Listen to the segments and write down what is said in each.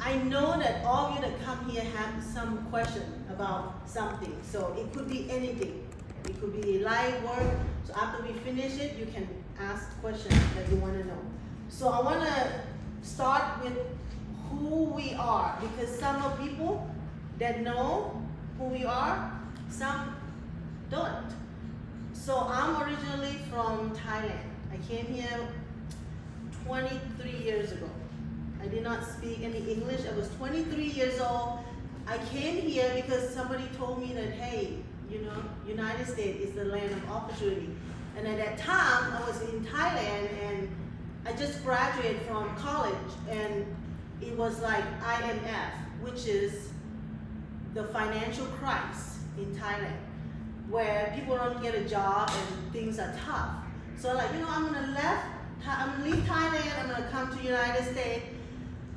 I know that all of you that come here have some question about something. So it could be anything. It could be life, work. So after we finish it, you can ask questions that you want to know. So I want to start with who we are, because some of people that know who we are, some don't. So I'm originally from Thailand. I came here 23 years ago. I did not speak any English. I was 23 years old. I came here because somebody told me that, hey, you know, United States is the land of opportunity. And at that time, I was in Thailand and I just graduated from college, and it was like IMF, which is the financial crisis in Thailand, where people don't get a job and things are tough. So like, you know, I'm gonna leave Thailand, I'm gonna come to United States.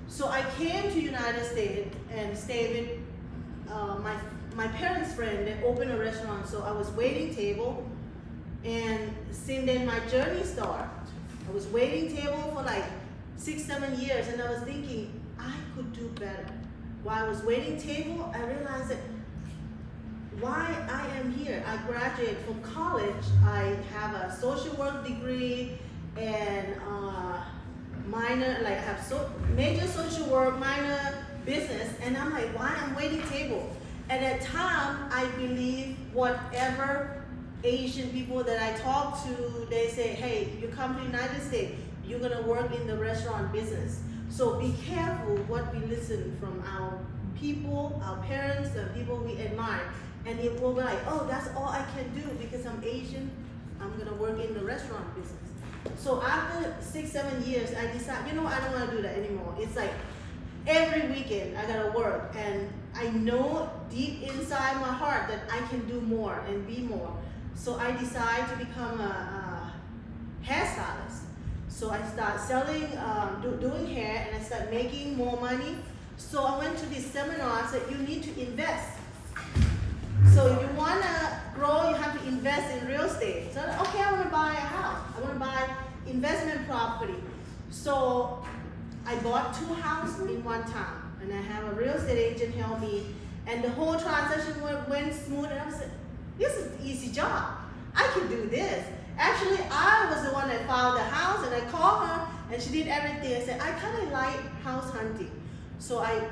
So I came to United States and stayed with my parents' friend that opened a restaurant. So I was waiting table, and since then my journey started. I was waiting table for like 6-7 years, and I was thinking I could do better. While I was waiting table, I realized that why I am here. I graduated from college. I have a social work degree and minor, like I have major social work, minor business, and I'm like, why I'm waiting table? At that time, I believe whatever Asian people that I talk to, they say, hey, you come to the United States, you're gonna work in the restaurant business. So be careful what we listen from our people, our parents, the people we admire. And it will be like, oh, that's all I can do because I'm Asian, I'm gonna work in the restaurant business. So after 6-7 years, I decided, you know, I don't wanna do that anymore. It's like every weekend I gotta work, and I know deep inside my heart that I can do more and be more. So I decided to become a hairstylist. So I started selling, doing hair, and I started making more money. So I went to this seminar and said, you need to invest. So if you want to grow, you have to invest in real estate. So okay, I want to buy a house. I want to buy investment property. So I bought 2 houses in one time, and I have a real estate agent help me. And the whole transaction went smooth, and I said, this is an easy job. I can do this. Actually, I was the one that found the house, and I called her, and she did everything. I said, I kind of like house hunting. So I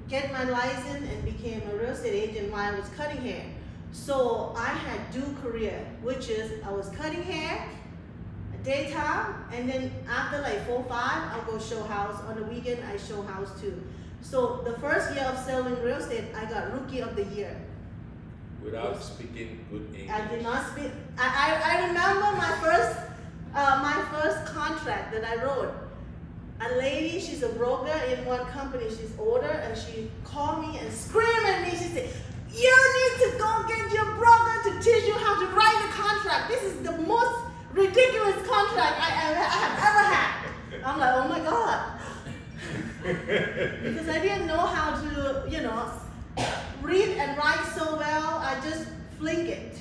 get my license and became a real estate agent while I was cutting hair. So I had dual career, which is I was cutting hair daytime, and then after like 4 or 5, I'll go show house. On the weekend, I show house too. So the first year of selling real estate, I got Rookie of the Year. Without speaking good English. I did not speak. I remember my first contract that I wrote. A lady, she's a broker in one company. She's older, and she called me and screamed at me. She said, "You need to go get your broker to teach you how to write a contract. This is the most ridiculous contract I have ever had." I'm like, oh my God. Because I didn't know how to, you know, read and write so well. I just fling it.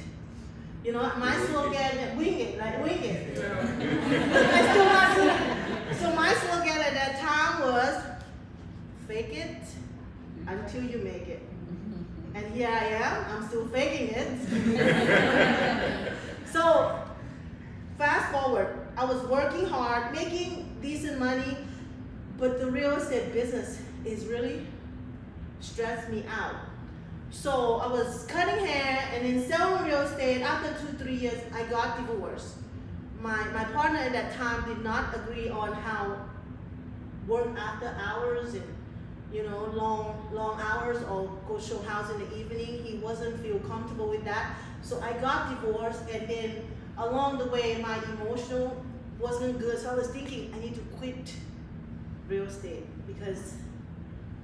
You know, my slogan, wing it, like wing it. I still not doing it. So my slogan at that time was, fake it until you make it. And here I am, I'm still faking it. So fast forward, I was working hard, making decent money, but the real estate business is really stressed me out. So I was cutting hair and then selling real estate. After 2-3 years, I got divorced. My partner at that time did not agree on how work after hours and, you know, long hours or go show house in the evening. He wasn't feel comfortable with that. So I got divorced, and then along the way, my emotional wasn't good. So I was thinking I need to quit real estate because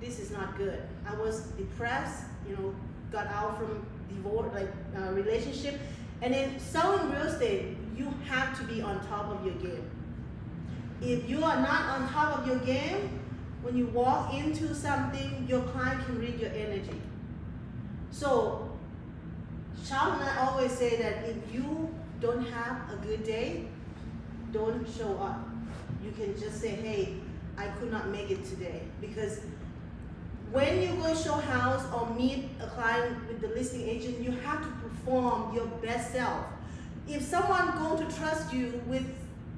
this is not good. I was depressed, you know, got out from divorce, relationship, and then selling real estate, you have to be on top of your game. If you are not on top of your game, when you walk into something, your client can read your energy. So, Charles and I always say that if you don't have a good day, don't show up. You can just say, hey, I could not make it today. Because when you go show house or meet a client with the listing agent, you have to perform your best self. If someone going to trust you with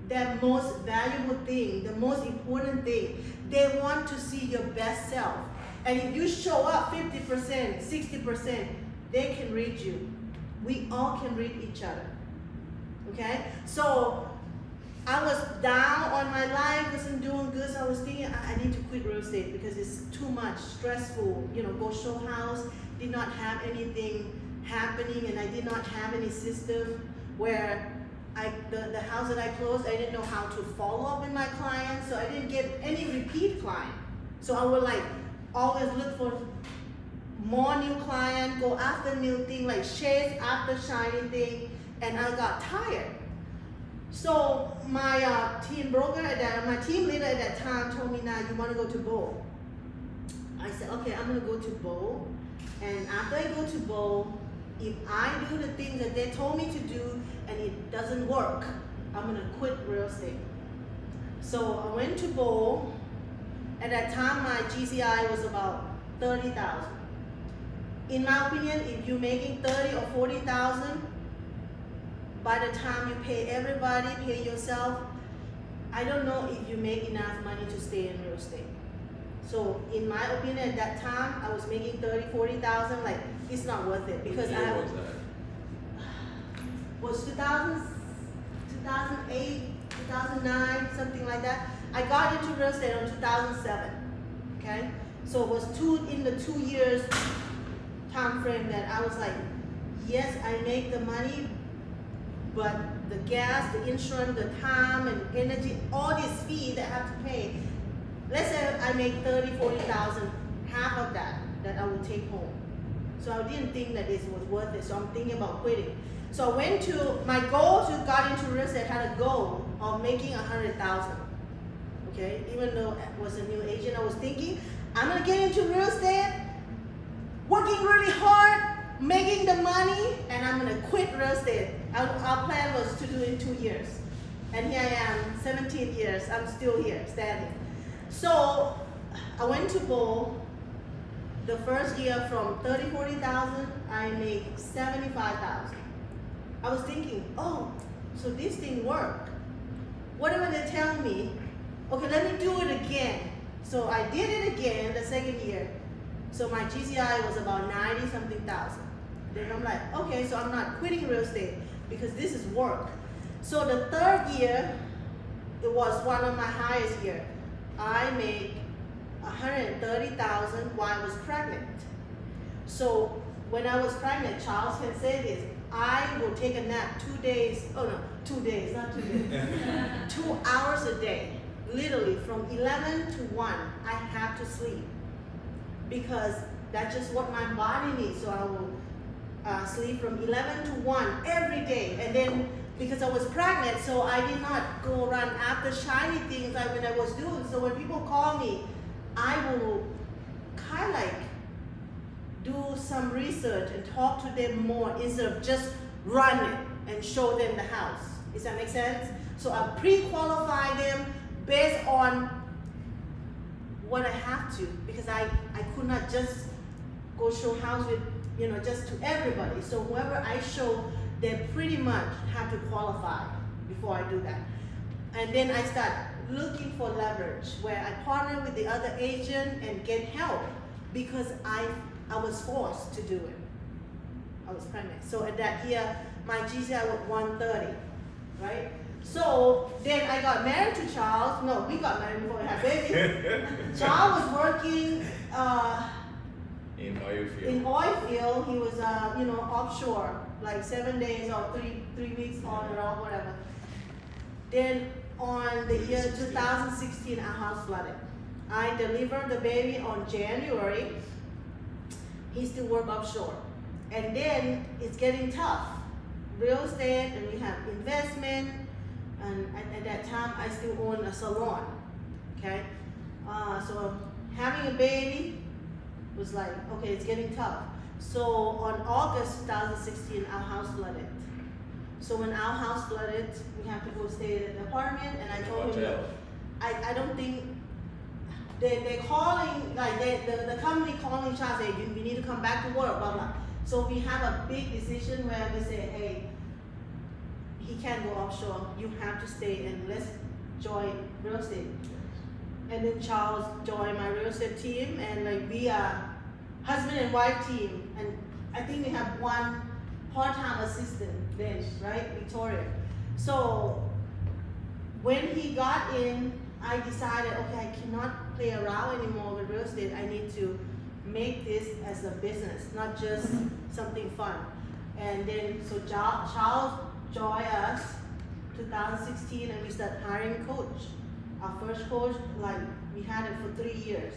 their most valuable thing, the most important thing, they want to see your best self. And if you show up 50%, 60%, they can read you. We all can read each other. Okay? So I was down on my life, wasn't doing good, so I was thinking I need to quit real estate because it's too much, stressful, go show house, did not have anything happening, and I did not have any system where the house that I closed, I didn't know how to follow up with my clients, so I didn't get any repeat client. So I would always look for more new client, go after new thing, chase after shiny thing, and I got tired. So my team broker my team leader at that time told me, "Now you want to go to Bowl?" I said, "Okay, I'm gonna go to Bowl, and after I go to Bowl, if I do the things that they told me to do and it doesn't work, I'm gonna quit real estate." So I went to Bowl. At that time, my GCI was about 30,000. In my opinion, if you're making 30 or 40,000, by the time you pay everybody, pay yourself, I don't know if you make enough money to stay in real estate. So in my opinion, at that time, I was making 30, 40,000, it's not worth it because What I year was that? was 2008, 2009, something like that. I got into real estate in 2007, okay? So it was in the 2 years time frame that I was like, yes, I make the money, but the gas, the insurance, the time and energy, all these fees that I have to pay, let's say I make 30, 40,000, half of that I will take home. So I didn't think that this was worth it, so I'm thinking about quitting. So I went to, my goal to got into real estate had a goal of making 100,000. Okay, even though I was a new agent, I was thinking, I'm gonna get into real estate, working really hard, making the money, and I'm gonna quit real estate. Our plan was to do it in 2 years. And here I am, 17 years, I'm still here, standing. So I went to Bowl. The first year from 30, 40,000, I made 75,000. I was thinking, oh, so this thing worked. Whatever they tell me, okay, let me do it again. So I did it again the second year. So my GCI was about 90-something thousand. Then I'm like, okay, so I'm not quitting real estate because this is work. So the third year, it was one of my highest years. I made 130,000 while I was pregnant. So when I was pregnant, Charles can say this, I will take a nap 2 days, 2 days, not 2 days, 2 hours a day. Literally from 11 to 1, I have to sleep because that's just what my body needs. So I will sleep from 11 to 1 every day. And then because I was pregnant, so I did not go run after shiny things like when I was doing. So when people call me, I will kind of do some research and talk to them more instead of just run it and show them the house. Does that make sense? So I pre-qualify them based on what I have to, because I could not just go show house with, just to everybody. So whoever I show, they pretty much have to qualify before I do that. And then I start looking for leverage where I partner with the other agent and get help because I was forced to do it. I was pregnant. So at that year, my GCI was 130, right? So then I got married to Charles. No, we got married before we had baby. Charles was working in oil field. in oil field. He was offshore, like 7 days or three weeks on or off, whatever. Then on the year 2016, our house flooded. I delivered the baby on January. He still work offshore. And then it's getting tough. Real estate, and we have investment, and at that time I still own a salon, okay? So having a baby was like, okay, it's getting tough. So on August 2016, our house flooded. So when our house flooded, we have to go stay at the apartment, and I told him, Hotel. I don't think, They're calling, like the company calling Charles, say, we need to come back to work, blah, blah. So we have a big decision where we say, hey, he can't go offshore, you have to stay and let's join real estate. And then Charles joined my real estate team, and like we are husband and wife team, and I think we have one part-time assistant then, right, Victoria. So when he got in, I decided, okay, I cannot play around anymore with real estate. I need to make this as a business, not just something fun. And then, so Charles joined us 2016, and we started hiring a coach. Our first coach, like, we had it for 3 years.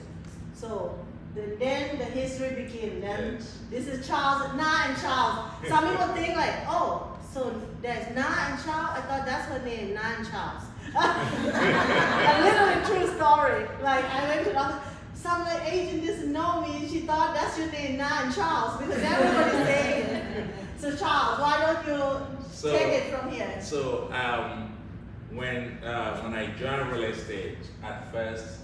So then the history began. Then this is Charles, Na and Charles. Some people think like, oh, so there's Na and Charles. I thought that's her name, Na and Charles. A literally true story. Like I went to the office, some agent doesn't know me, and she thought that's your name, Na and Charles, because everybody's saying it. So Charles, why don't you take it from here? So when I joined real estate, at first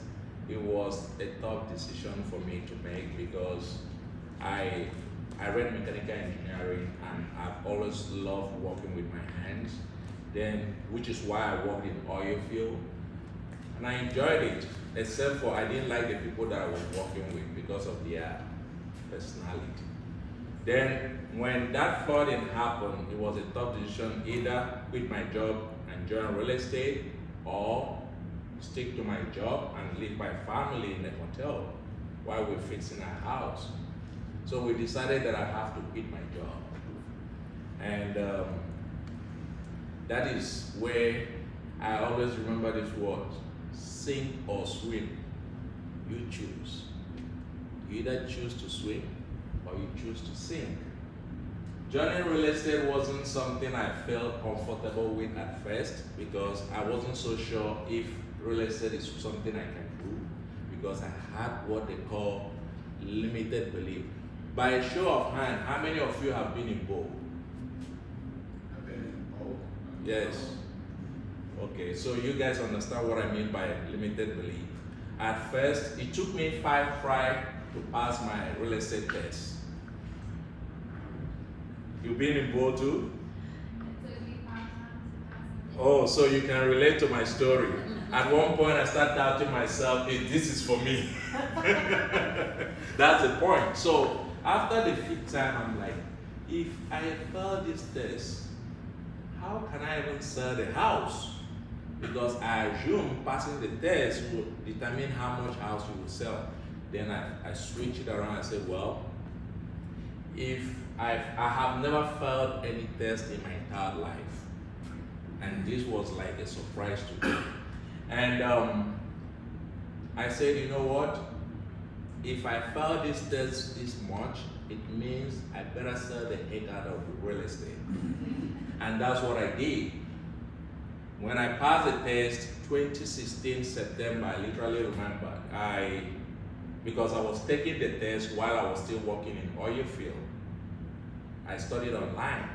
it was a tough decision for me to make because I read mechanical engineering and I've always loved working with my hands. Then, which is why I worked in oil field, and I enjoyed it. Except for I didn't like the people that I was working with because of their personality. Then, when that flooding happened, it was a tough decision: either quit my job and join real estate, or stick to my job and leave my family in the hotel while we're fixing our house. So we decided that I have to quit my job, and that is where I always remember this word: sink or swim. You choose. You either choose to swim or you choose to sink. Joining real estate wasn't something I felt comfortable with at first because I wasn't so sure if real estate is something I can do, because I had what they call limited belief. By a show of hand, how many of you have been in both? Yes. Okay, so you guys understand what I mean by limited belief. At first, it took me 5 tries to pass my real estate test. You've been in both too? Oh, so you can relate to my story. At one point, I started doubting myself, hey, this is for me. That's the point. So after the 5th time, I'm like, if I failed this test, how can I even sell the house? Because I assume passing the test would determine how much house you will sell. Then I switched it around and said, well, if I have never failed any test in my entire life, and this was like a surprise to me. And I said, you know what? If I failed this test this much, it means I better sell the heck out of real estate. And that's what I did. When I passed the test, 2016 September, I literally remember, because I was taking the test while I was still working in oil field. I studied online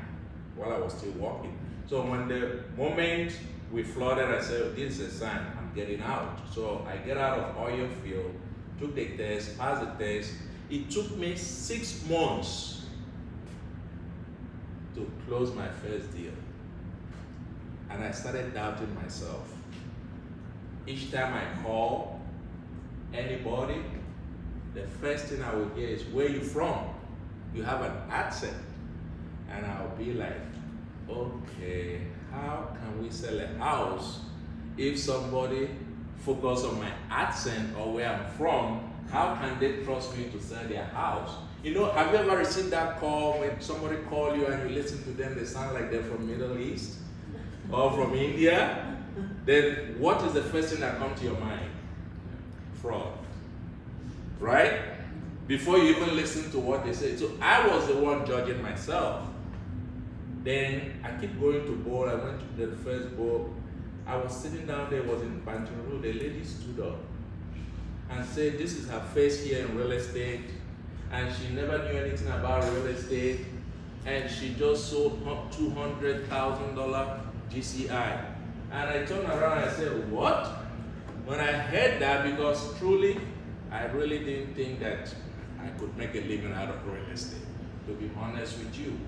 while I was still working. So when the moment we flooded, I said, this is a sign, I'm getting out. So I get out of oil field, took the test, passed the test. It took me 6 months to close my first deal. And I started doubting myself. Each time I call anybody, the first thing I will hear is, where you from? You have an accent. And I'll be like, okay, how can we sell a house if somebody focus on my accent or where I'm from? How can they trust me to sell their house? You know, have you ever received that call when somebody call you and you listen to them, they sound like they're from Middle East or from India? Then what is the first thing that comes to your mind? Fraud, right? Before you even listen to what they say. So I was the one judging myself. Then I keep going to bowl. I went to the first bowl. I was sitting down there, was in Banton Road. The lady stood up and said, this is her first year in real estate, and she never knew anything about real estate, and she just sold $200,000 GCI. And I turned around and I said, what? when I heard that, because truly, I really didn't think that I could make a living out of real estate, to be honest with you.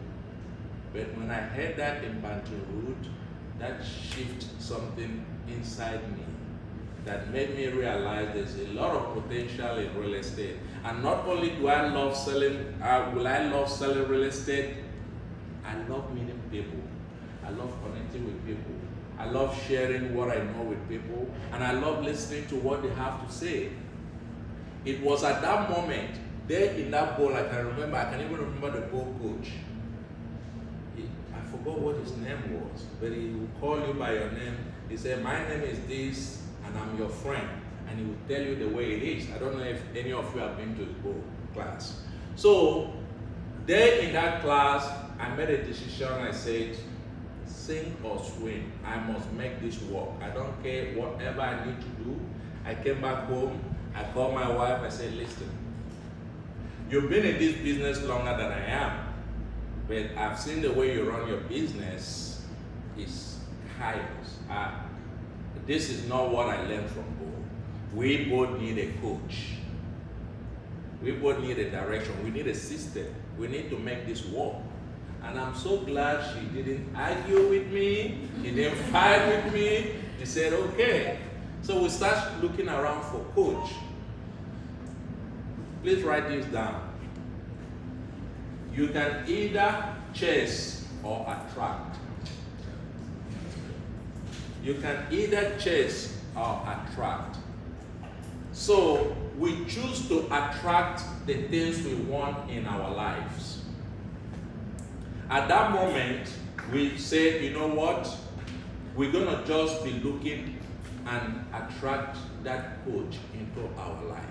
But when I heard that in Bantu Root, that shifted something inside me that made me realize there's a lot of potential in real estate. And not only do I love selling, will I love selling real estate, I love meeting people. I love connecting with people. I love sharing what I know with people. And I love listening to what they have to say. It was at that moment, there in that bowl, I can even remember the bowl coach. I forgot what his name was, but he will call you by your name. He said, my name is this, and I'm your friend. And he will tell you the way it is. I don't know if any of you have been to his bowl class. So, there in that class, I made a decision. I said, sink or swim, I must make this work. I don't care whatever I need to do. I came back home, I called my wife, I said, listen, you've been in this business longer than I am, but I've seen the way you run your business is chaos. This is not what I learned from Bo. We both need a coach. We both need a direction. We need a system. We need to make this work. And I'm so glad she didn't argue with me. She didn't fight with me. She said, okay. So we start looking around for coach. Please write this down. You can either chase or attract. You can either chase or attract. So we choose to attract the things we want in our lives. At that moment, we said, you know what? We're going to just be looking and attract that coach into our life.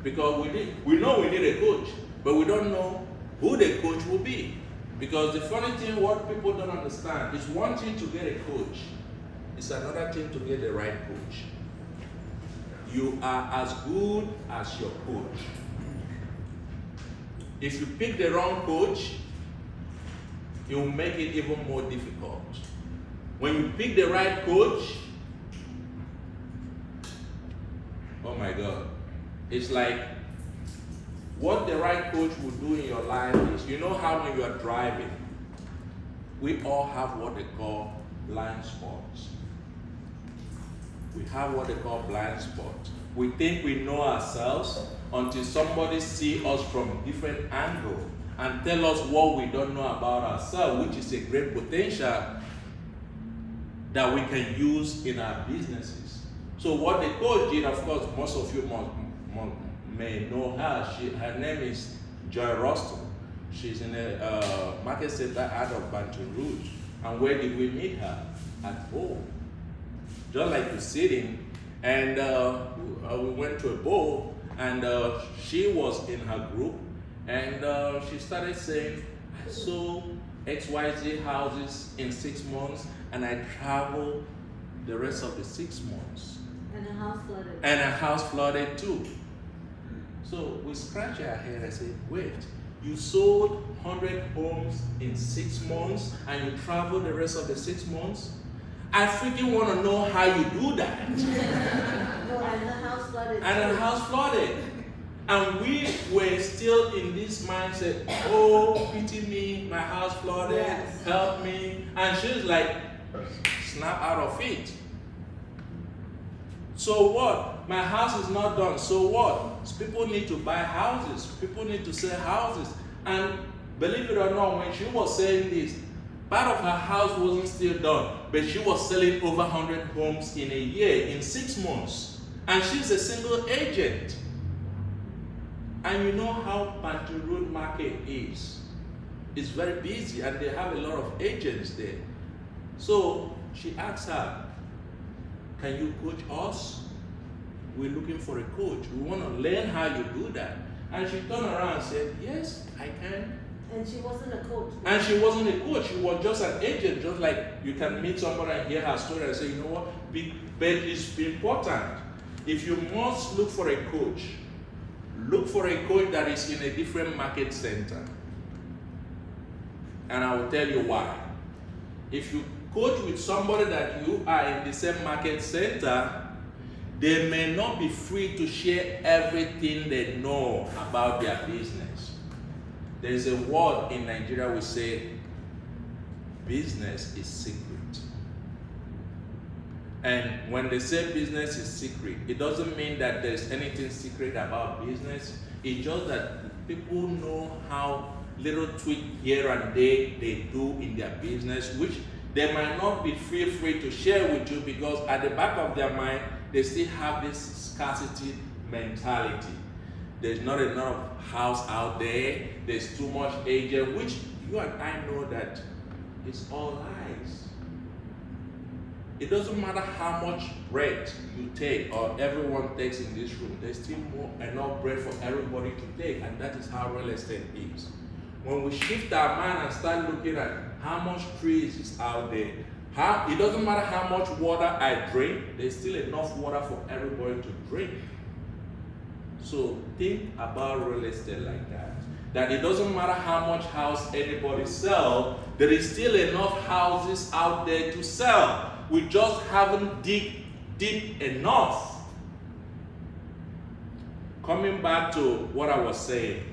Because we know we need a coach, but we don't know who the coach will be. Because the funny thing, what people don't understand, is one thing to get a coach, it's another thing to get the right coach. You are as good as your coach. If you pick the wrong coach, it will make it even more difficult. When you pick the right coach, oh my God, it's like what the right coach will do in your life is, you know how when you are driving, we all have what they call blind spots. We have what they call blind spots. We think we know ourselves until somebody sees us from a different angle and tell us what we don't know about ourselves, which is a great potential that we can use in our businesses. So what the coach did, of course, most of you may know her. Her name is Joy Roston. She's in a market center out of Bantu Root. And where did we meet her? At home. Just like you're sitting, and we went to a bowl, and she was in her group, and she started saying, I sold XYZ houses in 6 months, and I traveled the rest of the 6 months. And a house flooded. And a house flooded too. So we scratch our head and say, wait, you sold 100 homes in 6 months, and you traveled the rest of the 6 months? I freaking want to know how you do that. No, and the house flooded. And the house flooded. And we were still in this mindset, oh, pity me, my house flooded, Yes. help me. And she's like, snap out of it. So what? My house is not done. So what? People need to buy houses. People need to sell houses. And believe it or not, when she was saying this, part of her house wasn't still done, but she was selling over 100 homes in a year, in 6 months. And she's a single agent. And you know how Bantu Root market is. It's very busy, and they have a lot of agents there. So she asked her, can you coach us? We're looking for a coach. We want to learn how you do that. And she turned around and said, yes, I can. And she wasn't a coach. And she wasn't a coach. She was just an agent, just like you can meet somebody and hear her story and say, you know what? But it's important. If you must look for a coach, look for a coach that is in a different market center. And I will tell you why. If you coach with somebody that you are in the same market center, they may not be free to share everything they know about their business. There's a word in Nigeria we say, business is secret. And when they say business is secret, it doesn't mean that there's anything secret about business. It's just that people know how little tweak here and there they do in their business, which they might not be free to share with you, because at the back of their mind, they still have this scarcity mentality. There's not enough house out there, there's too much agent, which you and I know that it's all lies. It doesn't matter how much bread you take or everyone takes in this room, there's still enough bread for everybody to take, and that is how real estate is. When we shift our mind and start looking at how much trees is out there, it doesn't matter how much water I drink, there's still enough water for everybody to drink. So think about real estate like that. That it doesn't matter how much house anybody sells, there is still enough houses out there to sell. We just haven't dig deep enough. Coming back to what I was saying,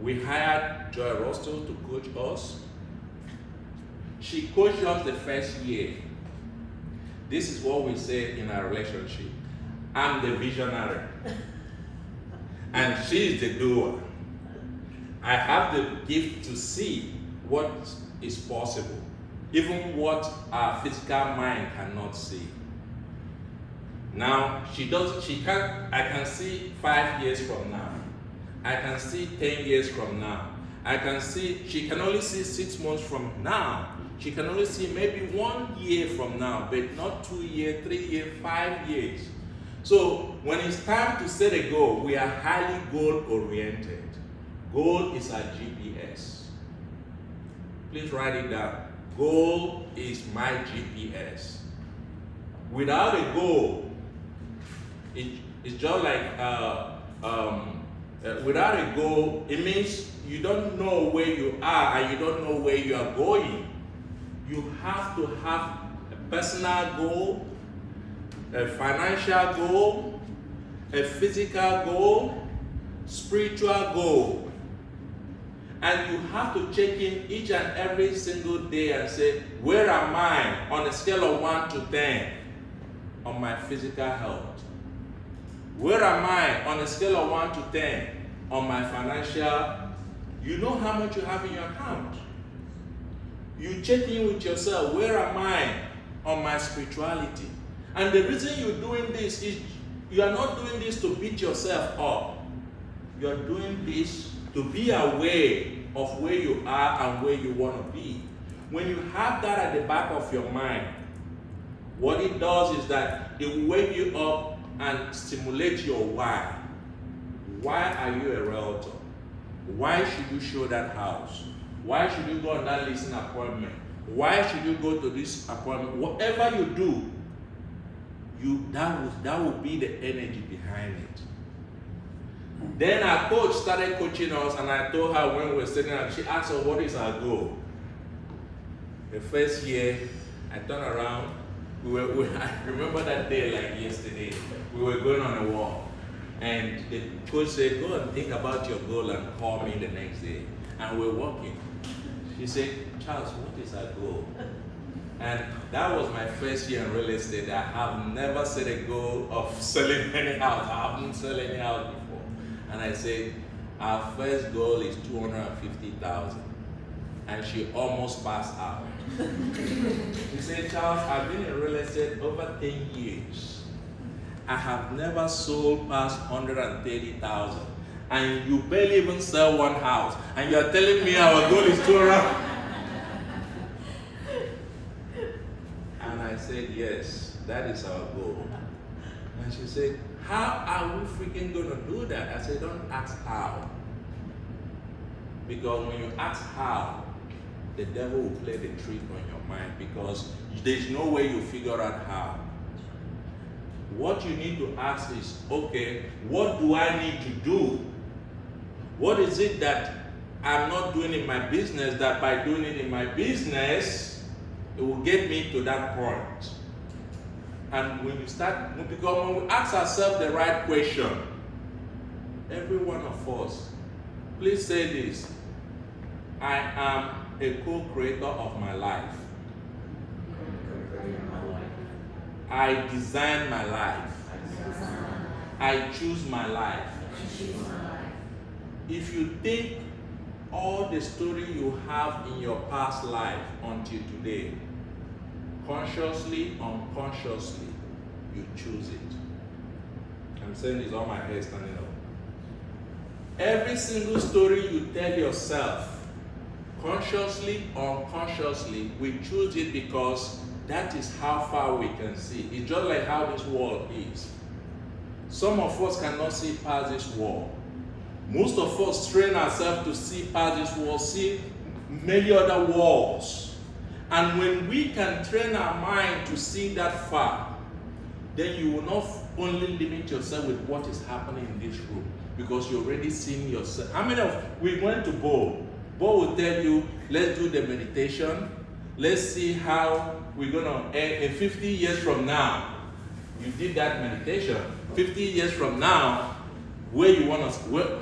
we hired Joy Rostow to coach us. She coached us the first year. This is what we say in our relationship. I'm the visionary, and she is the doer. I have the gift to see what is possible, even what our physical mind cannot see. Now, I can see 5 years from now. I can see 10 years from now. She can only see 6 months from now. She can only see maybe 1 year from now, but not 2 years, 3 years, 5 years. So when it's time to set a goal, we are highly goal-oriented. Goal is our GPS. Please write it down. Goal is my GPS. Without a goal, it's just like without a goal, it means you don't know where you are and you don't know where you are going. You have to have a personal goal, a financial goal, a physical goal, spiritual goal. And you have to check in each and every single day and say, where am I on a scale of 1 to 10 on my physical health? Where am I on a scale of 1 to 10 on my financial? You know how much you have in your account. You check in with yourself, where am I on my spirituality? And the reason you're doing this is you are not doing this to beat yourself up. You are doing this to be aware of where you are and where you want to be. When you have that at the back of your mind, what it does is that it will wake you up and stimulate your why. Why are you a realtor? Why should you show that house? Why should you go on that listing appointment? Why should you go to this appointment? Whatever you do, that will be the energy behind it. Then our coach started coaching us, and I told her when we were sitting down, she asked us, what is our goal? The first year, I turned around, I remember that day like yesterday. We were going on a walk, and the coach said, go and think about your goal and call me the next day. And we're walking. She said, Charles, what is our goal? And that was my first year in real estate. I have never set a goal of selling any house. I haven't sold any house before. And I said, our first goal is 250,000. And she almost passed out. She said, Charles, I've been in real estate over 10 years. I have never sold past 130,000. And you barely even sell one house. And you're telling me our goal is 200. And I said, yes, that is our goal. And she said, how are we freaking going to do that? I said, don't ask how. Because when you ask how, the devil will play the trick on your mind, because there's no way you figure out how. What you need to ask is, okay, what do I need to do? What is it that I'm not doing in my business that by doing it in my business, it will get me to that point? And when you start, because when we ask ourselves the right question, every one of us, please say this: I am a co-creator of my life. I design my life. I choose my life. If you think all the story you have in your past life until today, consciously, unconsciously, you choose it. I'm saying this on my head standing up. Every single story you tell yourself, consciously or unconsciously, we choose it because that is how far we can see. It's just like how this world is. Some of us cannot see past this wall. Most of us train ourselves to see past this wall, see many other walls. And when we can train our mind to see that far, then you will not only limit yourself with what is happening in this room, because you're already seeing yourself. How many of we went to Bo? Bo will tell you, let's do the meditation. Let's see how we're gonna end in 50 years from now. You did that meditation. 50 years from now,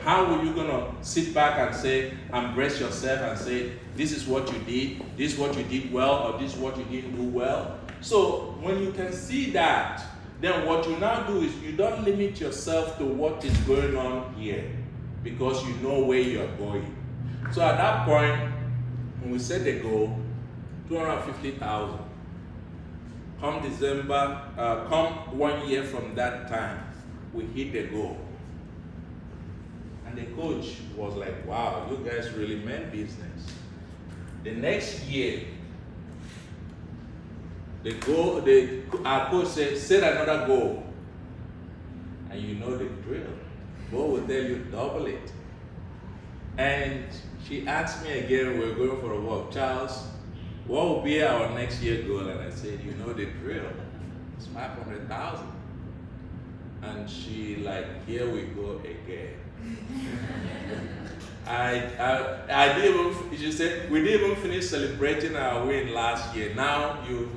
how are you gonna sit back and say, embrace yourself and say, this is what you did, this is what you did well, or this is what you didn't do well? So when you can see that, then what you now do is you don't limit yourself to what is going on here, because you know where you're going. So at that point, when we set the goal, 250,000. Come December, come 1 year from that time, we hit the goal. And the coach was like, wow, you guys really meant business. The next year, our coach said, set another goal. And you know the drill. Bo will tell you, double it. And she asked me again, we're going for a walk, Charles, what will be our next year goal? And I said, you know the drill. It's 500,000. And she like, here we go again. I didn't even, she said, we didn't even finish celebrating our win last year. Now you,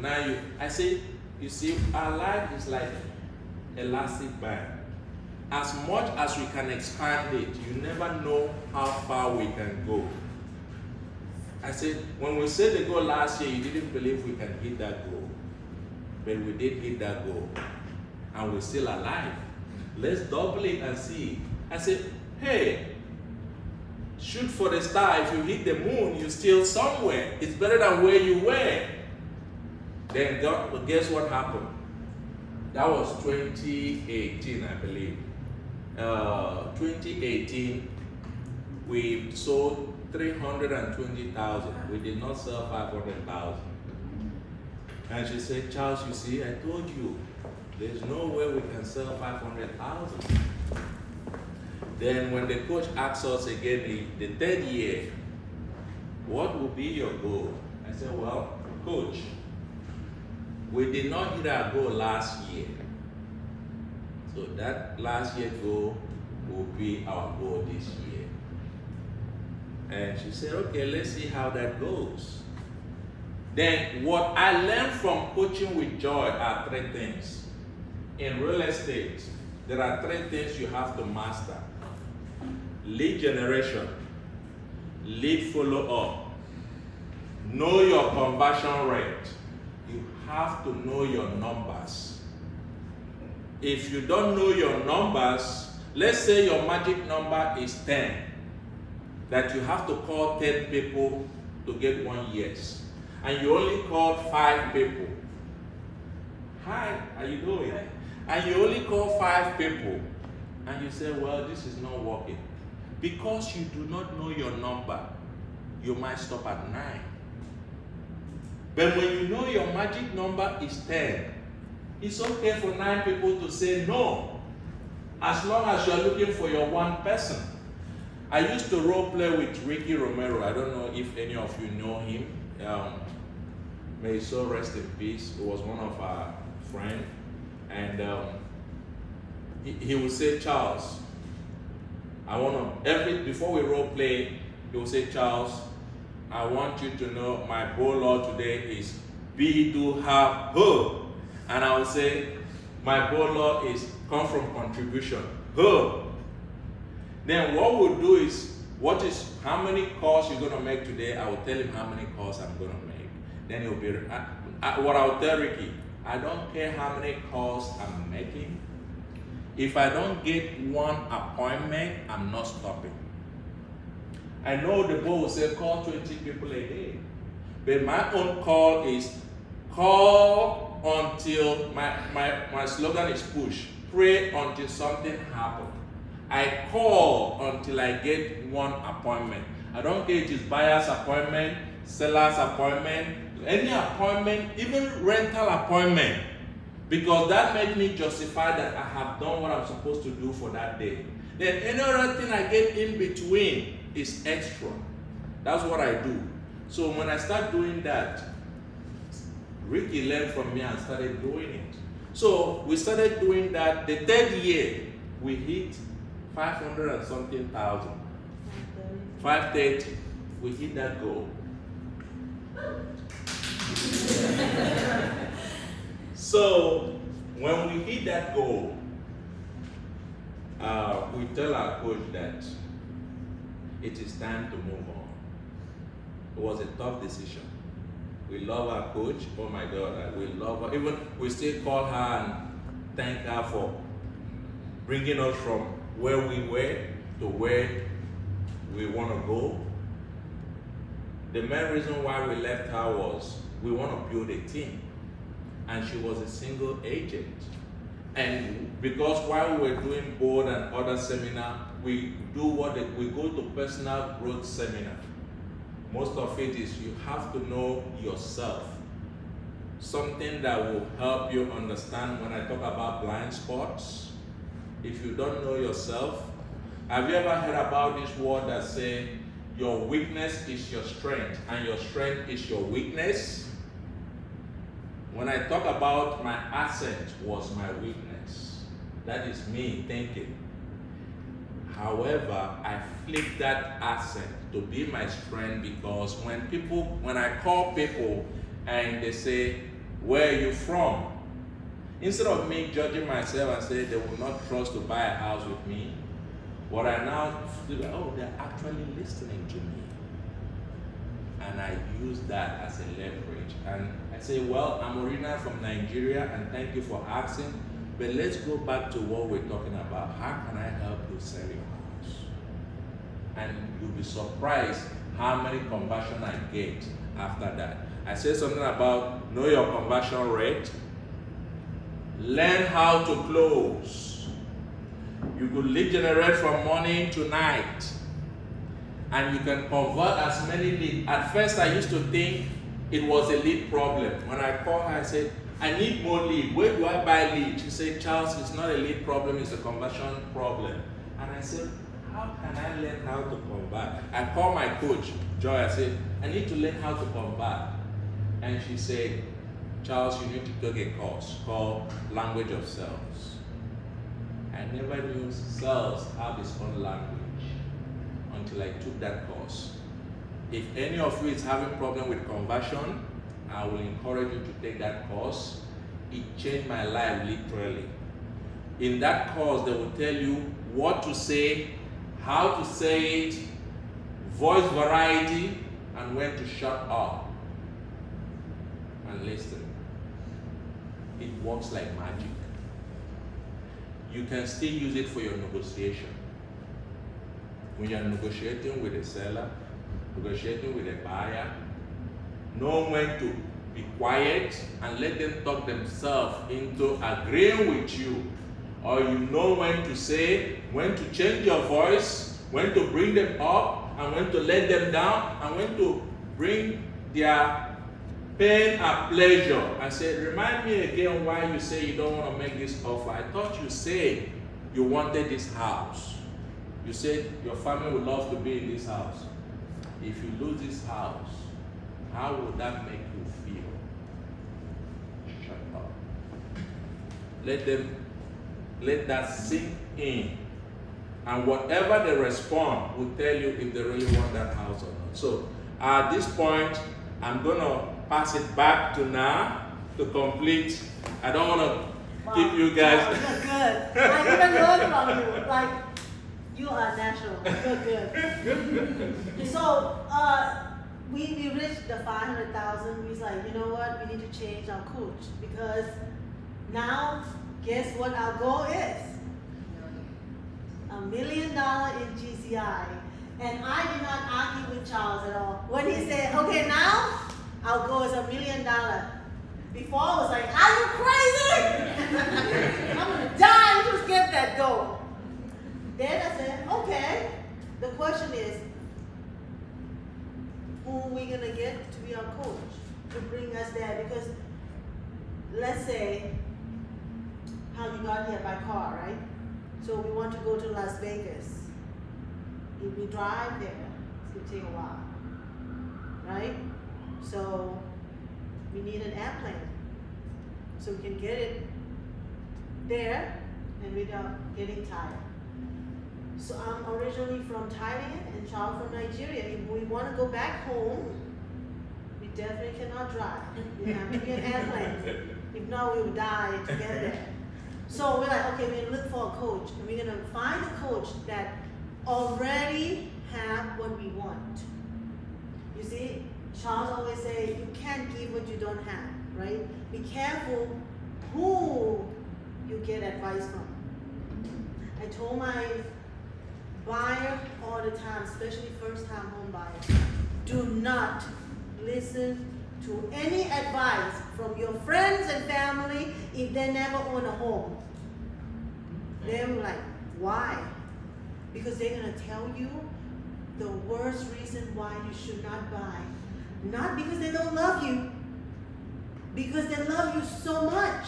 I say, you see, our life is like elastic band. As much as we can expand it, you never know how far we can go. I said, when we set the goal last year, you didn't believe we can hit that goal. But we did hit that goal. And we're still alive. Let's double it and see. I said, hey, shoot for the star. If you hit the moon, you're still somewhere. It's better than where you were. Then guess what happened? That was 2018, I believe. 2018, we sold 320,000. We did not sell 500,000. And she said, Charles, you see, I told you, there's no way we can sell 500,000. Then when the coach asked us again, the third year, what will be your goal? I said, well, coach, we did not hit our goal last year. So that last year goal will be our goal this year. And she said, okay, let's see how that goes. Then what I learned from coaching with Joy are three things. In real estate, there are three things you have to master. Lead generation, lead follow-up, know your conversion rate. You have to know your numbers. If you don't know your numbers, let's say your magic number is 10, that you have to call 10 people to get 1 yes, and you only called 5 people. Hi, how you doing? And you only call 5 people, and you say, well, this is not working. Because you do not know your number, you might stop at 9. But when you know your magic number is 10, it's okay for 9 people to say no, as long as you're looking for your one person. I used to role play with Ricky Romero. I don't know if any of you know him. May his soul rest in peace. He was one of our friends. And he would say, Charles, before we role play, he would say, Charles, I want you to know my goal today is be to have her. And I will say, my goal law is come from contribution. Good. Then what we'll do is, how many calls you're gonna make today? I will tell him how many calls I'm gonna make. Then he'll be, what I'll tell Ricky, I don't care how many calls I'm making. If I don't get one appointment, I'm not stopping. I know the board will say call 20 people a day. But my own call is call until my slogan is push. Pray until something happens. I call until I get one appointment. I don't care if it's buyer's appointment, seller's appointment, any appointment, even rental appointment. Because that makes me justify that I have done what I'm supposed to do for that day. Then any other thing I get in between is extra. That's what I do. So when I start doing that, Ricky learned from me and started doing it. So we started doing that. The third year, we hit 500 and something thousand. 530. We hit that goal. So when we hit that goal, we tell our coach that it is time to move on. It was a tough decision. We love our coach. Oh my God, we love her. Even we still call her and thank her for bringing us from where we were to where we want to go. The main reason why we left her was we want to build a team. And she was a single agent. And because while we were doing board and other seminar, we go to personal growth seminar. Most of it is you have to know yourself. Something that will help you understand when I talk about blind spots. If you don't know yourself, have you ever heard about this word that say your weakness is your strength and your strength is your weakness? When I talk about my asset was my weakness, that is me thinking. However, I flip that asset to be my strength because when I call people and they say, where are you from? Instead of me judging myself and say they will not trust to buy a house with me, what I now feel, they're actually listening to me. And I use that as a leverage. And I say, well, I'm originally from Nigeria and thank you for asking, but let's go back to what we're talking about. How can I help you sell your house? And you'll be surprised how many conversion I get after that. I say something about know your conversion rate, learn how to close. You could lead generate from morning to night. And you can convert as many leads. At first, I used to think it was a lead problem. When I called her, I said, I need more lead. Where do I buy lead? She said, Charles, it's not a lead problem, it's a conversion problem. And I said, how can I learn how to convert? I called my coach, Joy, I said, I need to learn how to convert. And she said, Charles, you need to take a course called Language of Sales. I never knew sales have its own language until I took that course. If any of you is having problem with conversion, I will encourage you to take that course. It changed my life literally. In that course, they will tell you what to say, how to say it, voice variety, and when to shut up and listen. It works like magic. You can still use it for your negotiation. When you're negotiating with a seller, negotiating with a buyer, know when to be quiet and let them talk themselves into agreeing with you. Or you know when to say, when to change your voice, when to bring them up, and when to let them down, and when to bring their pain and pleasure. I said, remind me again why you say you don't want to make this offer. I thought you said you wanted this house. You said your family would love to be in this house. If you lose this house, how would that make you feel? Shut up. Let that sink in. And whatever they respond will tell you if they really want that house or not. So at this point, I'm going to pass it back to Na to complete. I don't want to Wow. keep you guys. Wow, you're good. I even learned from you. Like, you are natural. You're good. So, we reached the 500,000. We was like, you know what? We need to change our coach because now, guess what our goal is? $1 million in GCI. And I did not argue with Charles at all. When he said, okay, now our goal is $1 million. Before I was like, are you crazy? I'm gonna die to get that goal. Then I said, okay. The question is, who are we gonna get to be our coach to bring us there? Because let's say how you got here by car, right? So we want to go to Las Vegas. If we drive there, it's gonna take a while, right? So we need an airplane so we can get it there and without getting tired. So I'm originally from Thailand and Charles from Nigeria. If we want to go back home, we definitely cannot drive. We have to be an airplane. If not, we will die to get there. So we're like, okay, we're gonna look for a coach, and we're gonna find a coach that already have what we want. You see, Charles always say, you can't give what you don't have, right? Be careful who you get advice from. I told my buyer all the time, especially first-time home buyers, do not listen to any advice from your friends and family if they never own a home. They're like, why? Because they're gonna tell you the worst reason why you should not buy. Not because they don't love you, because they love you so much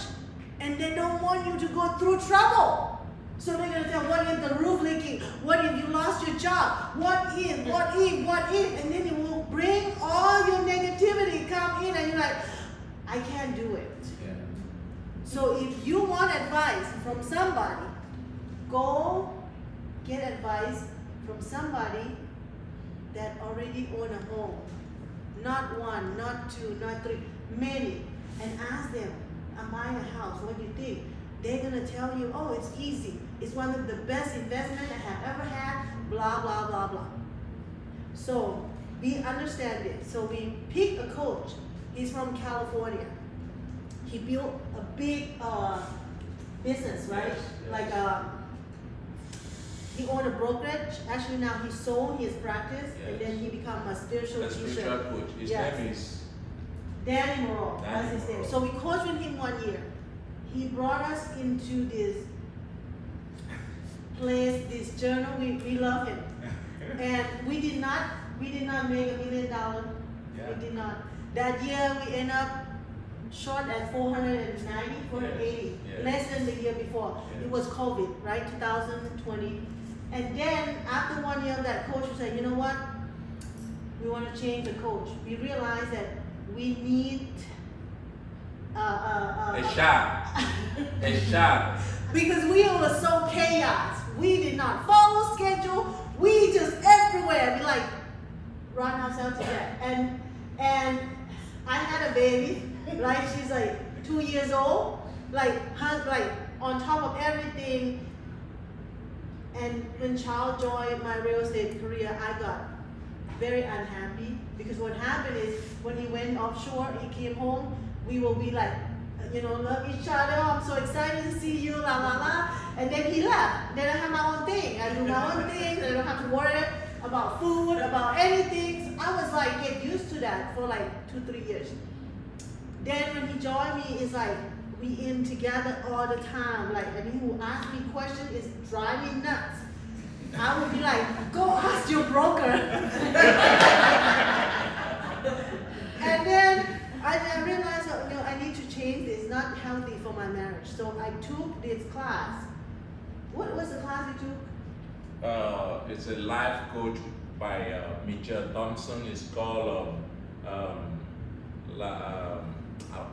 and they don't want you to go through trouble. So they're gonna tell, what if the roof leaking? What if you lost your job? What if? And then it will bring all your negativity come in and you're like, I can't do it. Yeah. So if you want advice from somebody, go get advice from somebody that already own a home. Not one, not two, not three, many. And ask them, I'm buying a house, what do you think? They're gonna tell you, oh, it's easy. It's one of the best investments I have ever had, blah, blah, blah, blah. So we understand it. So we pick a coach. He's from California. He built a big business, right? Yes, yes. Like he owned a brokerage. Actually now he sold his practice and Yes. then he became a spiritual A teacher. spiritual coach. His Yes. name is Danny Moreau, Danny that's his name. Moreau. So we coached with him 1 year. He brought us into this place, this journal. We love him. And we did not make $1 million. Yeah. We did not. That year we ended up short at 490, 480, Yes. less than the year before. Yes. It was COVID, right? 2020. And then after 1 year of that coach, we said, you know what? We want to change the coach. We realized that we need a shot. A shot. because we were so chaos. We did not follow schedule. We just everywhere. We like run ourselves to death. And I had a baby, right? She's like 2 years old, like on top of everything. And when Charles joined my real estate career, I got very unhappy because what happened is when he went offshore, he came home, we will be like, you know, love each other. I'm so excited to see you, la la la. And then he left. Then I have my own thing. I do my own thing. I don't have to worry about food, about anything. So I was like, get used to that for like 2-3 years. Then when he joined me, it's like we in together all the time. Like, and he will ask me questions, it's driving me nuts. I would be like, go ask your broker. And then I realized, you know, I need to change this. It's not healthy for my marriage. So I took this class. What was the class you took? It's a life coach by Mitchell Thompson. It's called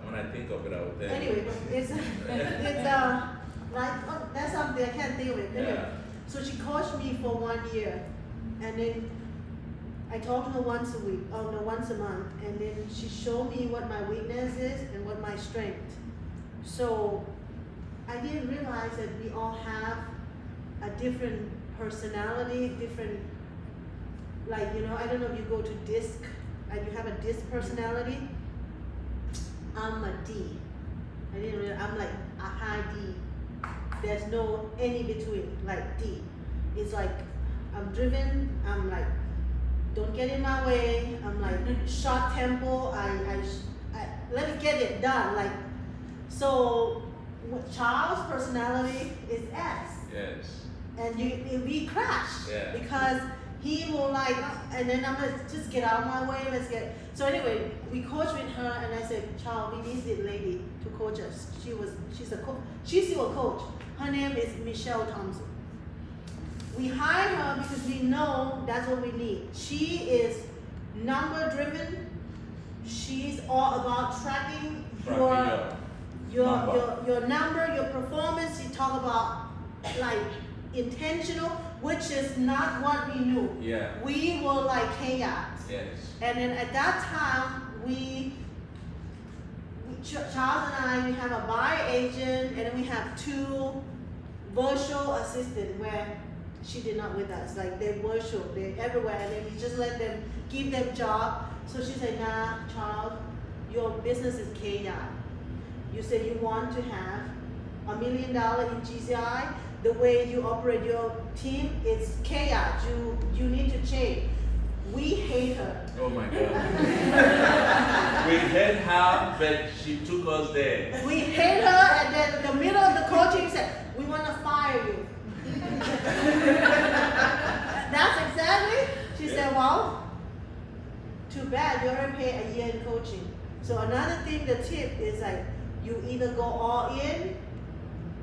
when I think of it, I will tell you. Anyway, it's like, oh, that's something I can't think of it. Anyway, Yeah. so she coached me for 1 year, and then I talk to her once a week, oh no, once a month, and then she showed me what my weakness is and what my strength. So I didn't realize that we all have a different personality, different, like, you know, I don't know if you go to DISC, you have a DISC personality. I'm a D. I didn't realize, I'm like a high D. There's no any between, like D. It's like, I'm driven, I'm like, don't get in my way, I'm like short tempo, I let me get it done, like, so Charles' personality is S. Yes. And we crash. Yeah. Because he will like, and then I'm gonna just get out of my way, let's get, so anyway, we coach with her and I said, Charles, we need this lady to coach us. She's a coach, she's still a coach. Her name is Michelle Thompson. We hired her because we know that's what we need. She is number driven. She's all about tracking your number, your performance. She talk about like intentional, which is not what we knew. Yeah. We were like chaos. Yes. And then at that time, Charles and I, we have a buyer agent, and then we have 2 virtual assistants where she did not with us. Like they're virtual, they're everywhere, and then we just let them, give them job. So she said, nah, Charles, your business is chaos. You said you want to have $1 million in GCI. The way you operate your team, it's chaos. You need to change. We hate her. Oh my God. We hate her, but she took us there. We hate her, and then in the middle of the coaching said, we want to fire you. That's exactly. She said, well, too bad, you already paid a year in coaching. So another thing, the tip is like, you either go all in,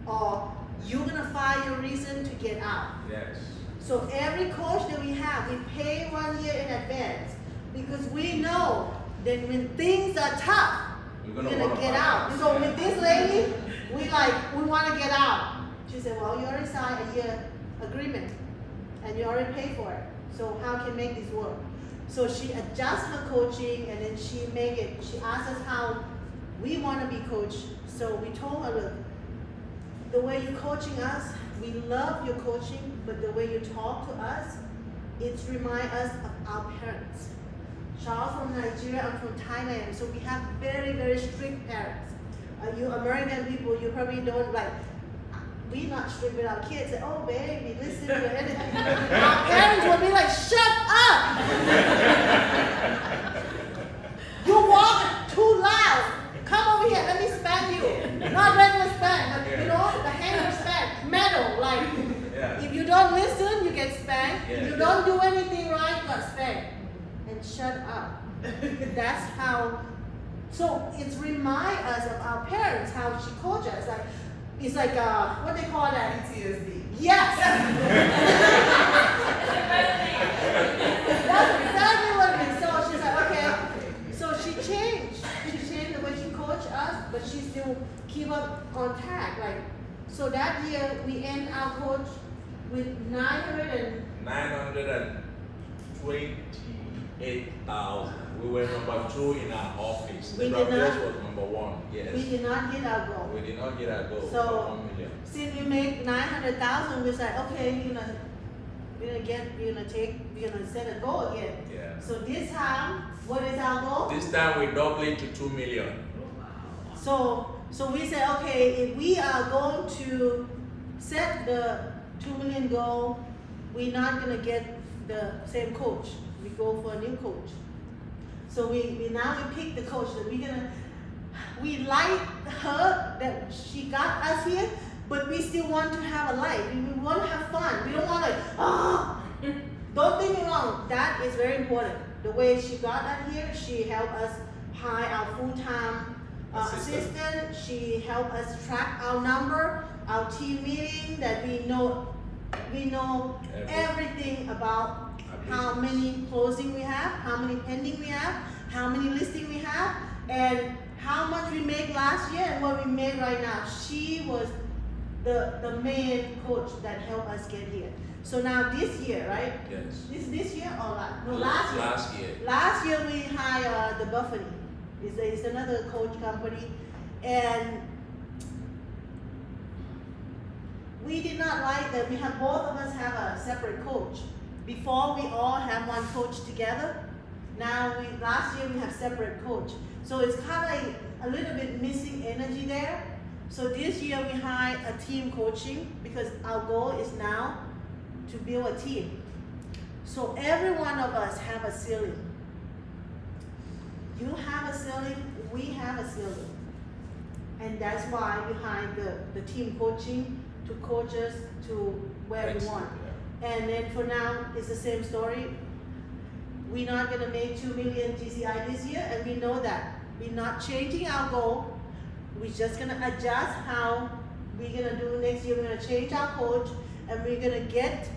or you're gonna find your reason to get out. Yes. So every coach that we have, we pay 1 year in advance because we know that when things are tough, we're gonna get out. So with this lady, we want to get out. She said, well, you already signed a year agreement and you already paid for it. So how can you make this work? So she adjusts her coaching and then she asks us how we want to be coached. So we told her, look, the way you're coaching us, we love your coaching, but the way you talk to us, it reminds us of our parents. Charles from Nigeria, I'm from Thailand, so we have very, very strict parents. You American people, you probably don't like, we're not strict with our kids. Say, oh baby, listen to anything. Our parents will be like, shut up! You walk too loud. Come over here, let me spank you. Not regular spank, but you know, the hand spank, metal, like, if you don't listen, you get spanked. If you don't do anything right, you got spanked. And shut up. That's how, so it's remind us of our parents, how she coached us. Like, it's like, what they call that? PTSD. Yes! That's exactly what it is. So she's like, okay. So she changed. She changed the way she coached us, but she still keep up on track. Like, so that year we end our coach with 928,000. We were number 2 in our office. We The did Brazilians not- was number 1. Yes. we did not hit our goal. We did not get our goal. So- for 1 million. Since we made 900,000, we said, okay, we're gonna set a goal again. Yeah. So this time, what is our goal? This time we double it to 2 million. So we said, okay, if we are going to set the 2 million goal, we're not gonna get the same coach. We go for a new coach. So we pick the coach that we like her that she got us here, but we still want to have a life. We want to have fun. We don't want to, don't get me wrong, that is very important. The way she got us here, she helped us hire our full-time assistant. She helped us track our number, our team meeting, that we know everything about how many closing we have, how many pending we have, how many listing we have, and how much we made last year and what we made right now. She was the main coach that helped us get here. So now this year, right? Yes. This year or No, last year. Last year. Last year we hired the Buffalo. It's another coach company, and we did not like that. We have both of us have a separate coach. Before we all have one coach together. Now last year we have separate coach. So it's kind of like a little bit missing energy there. So this year we hired a team coaching because our goal is now to build a team. So every one of us have a ceiling. You have a ceiling, we have a ceiling. And that's why we hired the team coaching to coach us to where we Excellent, want. yeah. And then for now, it's the same story. We're not gonna make 2 million GCI this year, and we know that. We're not changing our goal. We're just gonna adjust how we're gonna do next year. We're gonna change our coach, and we're gonna get,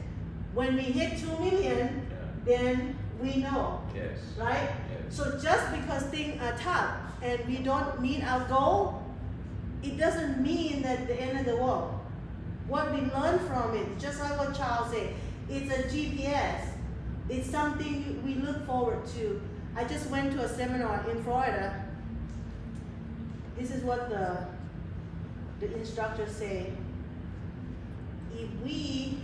when we hit 2 million, then we know, Yes. right? Yes. So just because things are tough and we don't meet our goal, it doesn't mean that the end of the world. What we learn from it, just like what Charles said, it's a GPS. It's something we look forward to. I just went to a seminar in Florida. This is what the instructor said. If we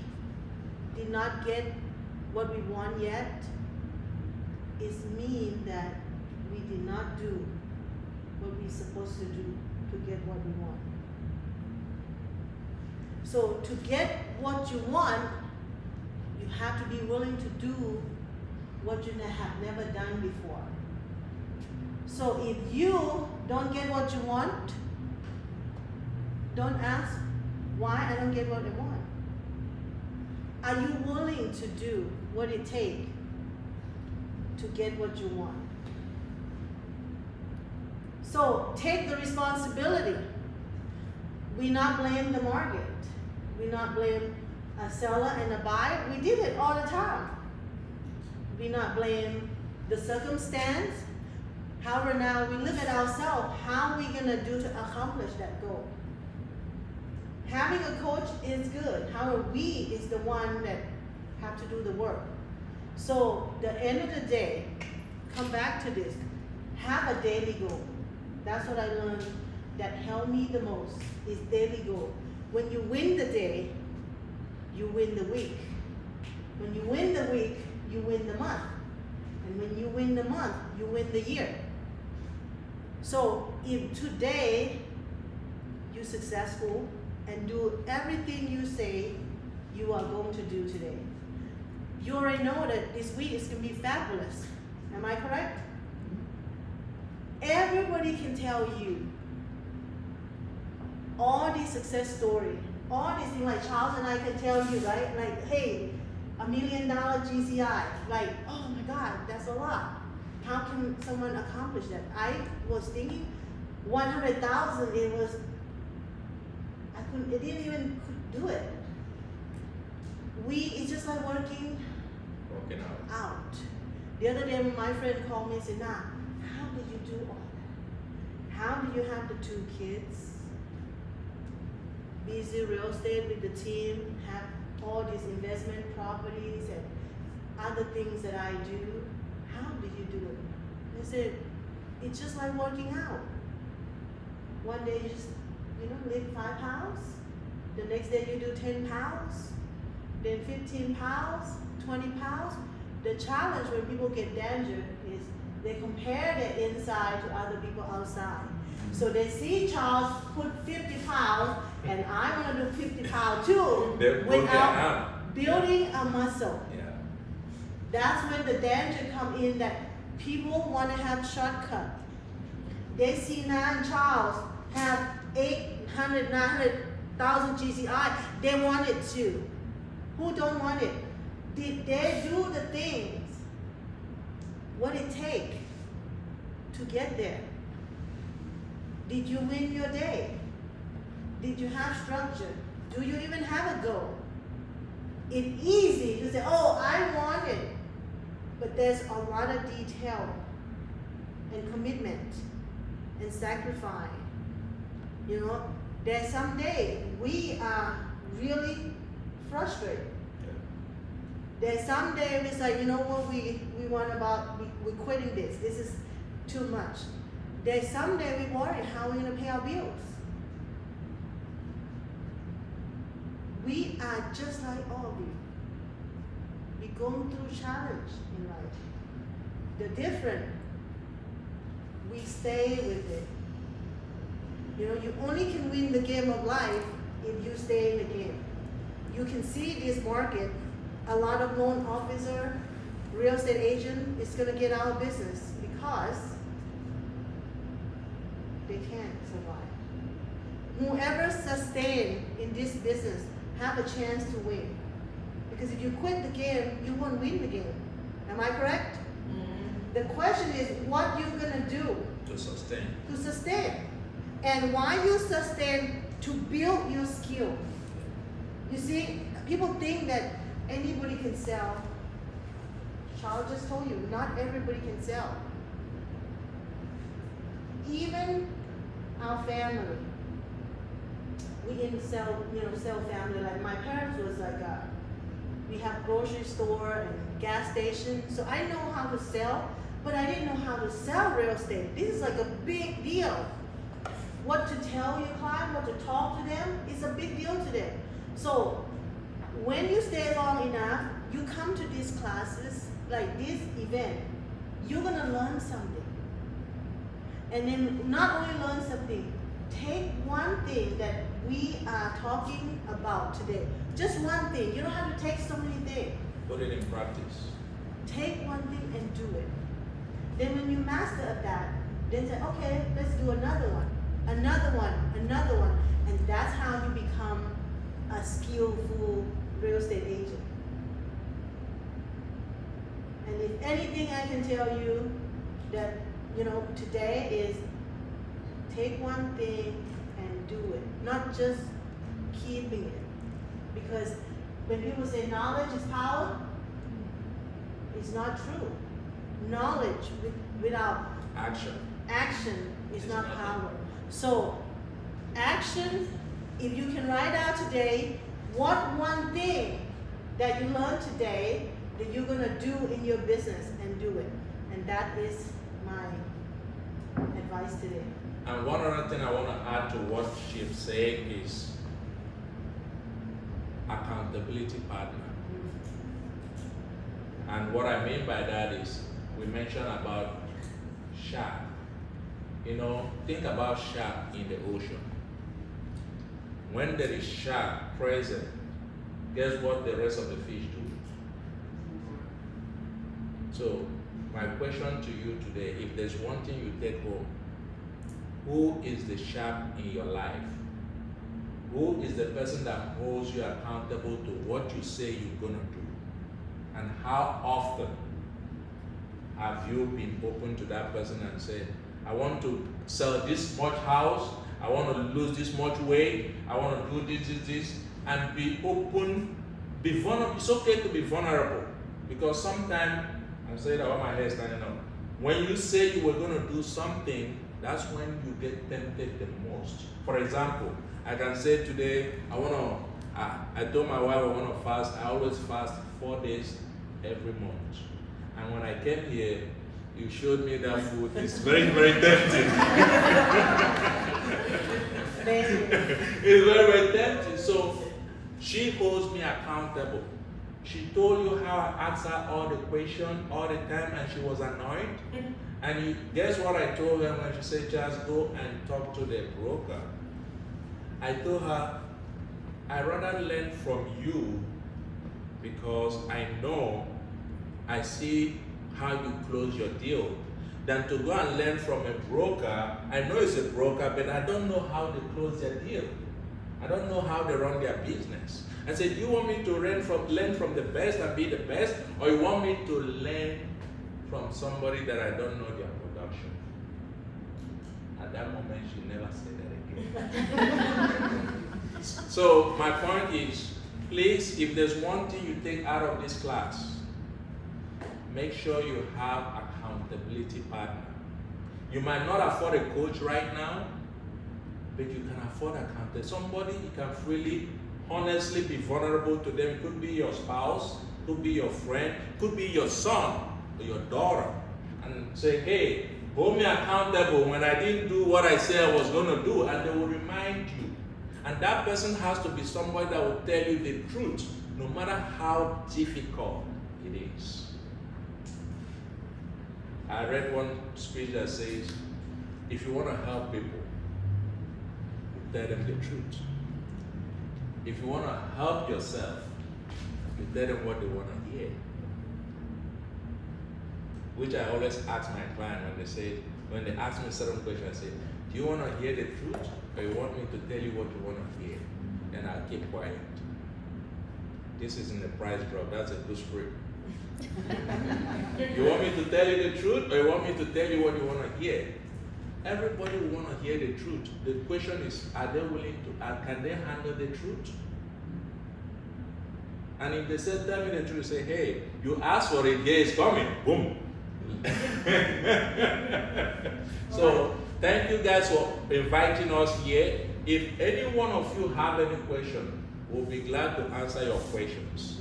did not get what we want yet, it means that we did not do what we're supposed to do to get what we want. So to get what you want, you have to be willing to do what you have never done before. So if you don't get what you want, don't ask why I don't get what I want. Are you willing to do what it takes to get what you want? So take the responsibility. We not blame the market. We not blame a seller and a buyer. We did it all the time. We not blame the circumstance. However, now we look at ourselves. How are we gonna do to accomplish that goal? Having a coach is good. However, we is the one that have to do the work. So the end of the day, come back to this. Have a daily goal. That's what I learned that helped me the most is daily goal. When you win the day, you win the week. When you win the week, you win the month. And when you win the month, you win the year. So if today you're successful and do everything you say you are going to do today, you already know that this week is going to be fabulous. Am I correct? Everybody can tell you all these success stories, all these things like Charles and I can tell you, right? Like, hey, $1 million GCI. Like, oh my God, that's a lot. How can someone accomplish that? I was thinking 100,000, it didn't even do it. It's just like working out. The other day, my friend called me and said, "Nah, how did you do all that? How do you have the 2 kids? Busy real estate with the team, have all these investment properties and other things that I do. How do you do it?" I said, "It's just like working out. One day you just, lift 5 pounds. The next day you do 10 pounds, then 15 pounds, 20 pounds. The challenge when people get dangerous is they compare their inside to other people outside. So they see Charles put 50 pounds and I want to do 50 pounds too without building a muscle. Yeah. That's when the danger come in that people want to have shortcut. They see now Charles have 800, 900,000 GCI. They want it too. Who don't want it? Did they do the things, what it take to get there? Did you win your day? Did you have structure? Do you even have a goal? It's easy to say, oh, I want it. But there's a lot of detail and commitment and sacrifice. There's some days we are really frustrated. There's some day it's like, you know what, we want about, we're quitting this. This is too much. There's some day we worry how we're gonna pay our bills. We are just like all of you. We're going through challenge in life. The different, we stay with it. You know, you only can win the game of life if you stay in the game. You can see this market, a lot of loan officer, real estate agent is gonna get out of business because they can't survive. Whoever sustain in this business have a chance to win. Because if you quit the game, you won't win the game. Am I correct? Mm-hmm. The question is what you're gonna do To sustain. to sustain. And why you sustain? To build your skill. You see, people think that anybody can sell. Charles just told you, not everybody can sell. Even our family, we didn't sell, sell family. Like my parents was like, we have grocery store and gas station, so I know how to sell, but I didn't know how to sell real estate. This is like a big deal. What to tell your client, what to talk to them, is a big deal to them. So when you stay long enough, you come to these classes, like this event, you're gonna learn something. And then not only learn something, take one thing that we are talking about today. Just one thing. You don't have to take so many things. Put it in practice. Take one thing and do it. Then when you master that, then say, okay, let's do another one, another one. And that's how you become a skillful real estate agent. And if anything I can tell you that, today is take one thing and do it, not just keeping it. Because when people say knowledge is power, it's not true. Knowledge without Action. action is It's not nothing. power. So, action, if you can write out today, what one thing that you learned today that you're gonna do in your business and do it. And that is my advice today. And one other thing I want to add to what she's saying is accountability partner. And what I mean by that is, we mentioned about shark. Think about shark in the ocean. When there is shark present, guess what the rest of the fish do? So, my question to you today, if there's one thing you take home, who is the shark in your life? Who is the person that holds you accountable to what you say you're gonna do? And how often have you been open to that person and said, I want to sell this much house, I want to lose this much weight, I want to do this, and be open, be vulnerable. It's okay to be vulnerable, because sometimes, I'm saying that while my hair is standing up, when you say you were going to do something, that's when you get tempted the most. For example, I can say today, I told my wife I want to fast. I always fast 4 days every month. And when I came here, you showed me that food. It's very, very tempting. It's very, very tempting. So she holds me accountable. She told you how I asked her all the questions all the time, and she was annoyed. And guess what I told her when she said, just go and talk to the broker? I told her, I'd rather learn from you, because I see how you close your deal, than to go and learn from a broker. I know it's a broker, but I don't know how they close their deal. I don't know how they run their business. I said, do you want me to learn from the best and be the best, or you want me to learn from somebody that I don't know their production? At that moment, she never said that again. So my point is, please, if there's one thing you take out of this class, make sure you have accountability partner. You might not afford a coach right now, but you can afford accountability. Somebody you can freely, honestly be vulnerable to them. It could be your spouse, could be your friend, could be your son or your daughter, and say, hey, hold me accountable when I didn't do what I said I was going to do, and they will remind you. And that person has to be somebody that will tell you the truth, no matter how difficult it is. I read one speech that says, if you want to help people, tell them the truth. If you want to help yourself, you tell them what they want to hear. Which I always ask my client when they ask me a certain question, I say, do you want to hear the truth, or you want me to tell you what you want to hear? And I'll keep quiet. This isn't a price drop, that's a good script. You want me to tell you the truth, or you want me to tell you what you want to hear? Everybody will want to hear the truth. The question is, are they willing to, can they handle the truth? And if they say, tell me the truth, say, hey, you asked for it, here it's coming, boom. So, thank you guys for inviting us here. If any one of you have any question, we'll be glad to answer your questions.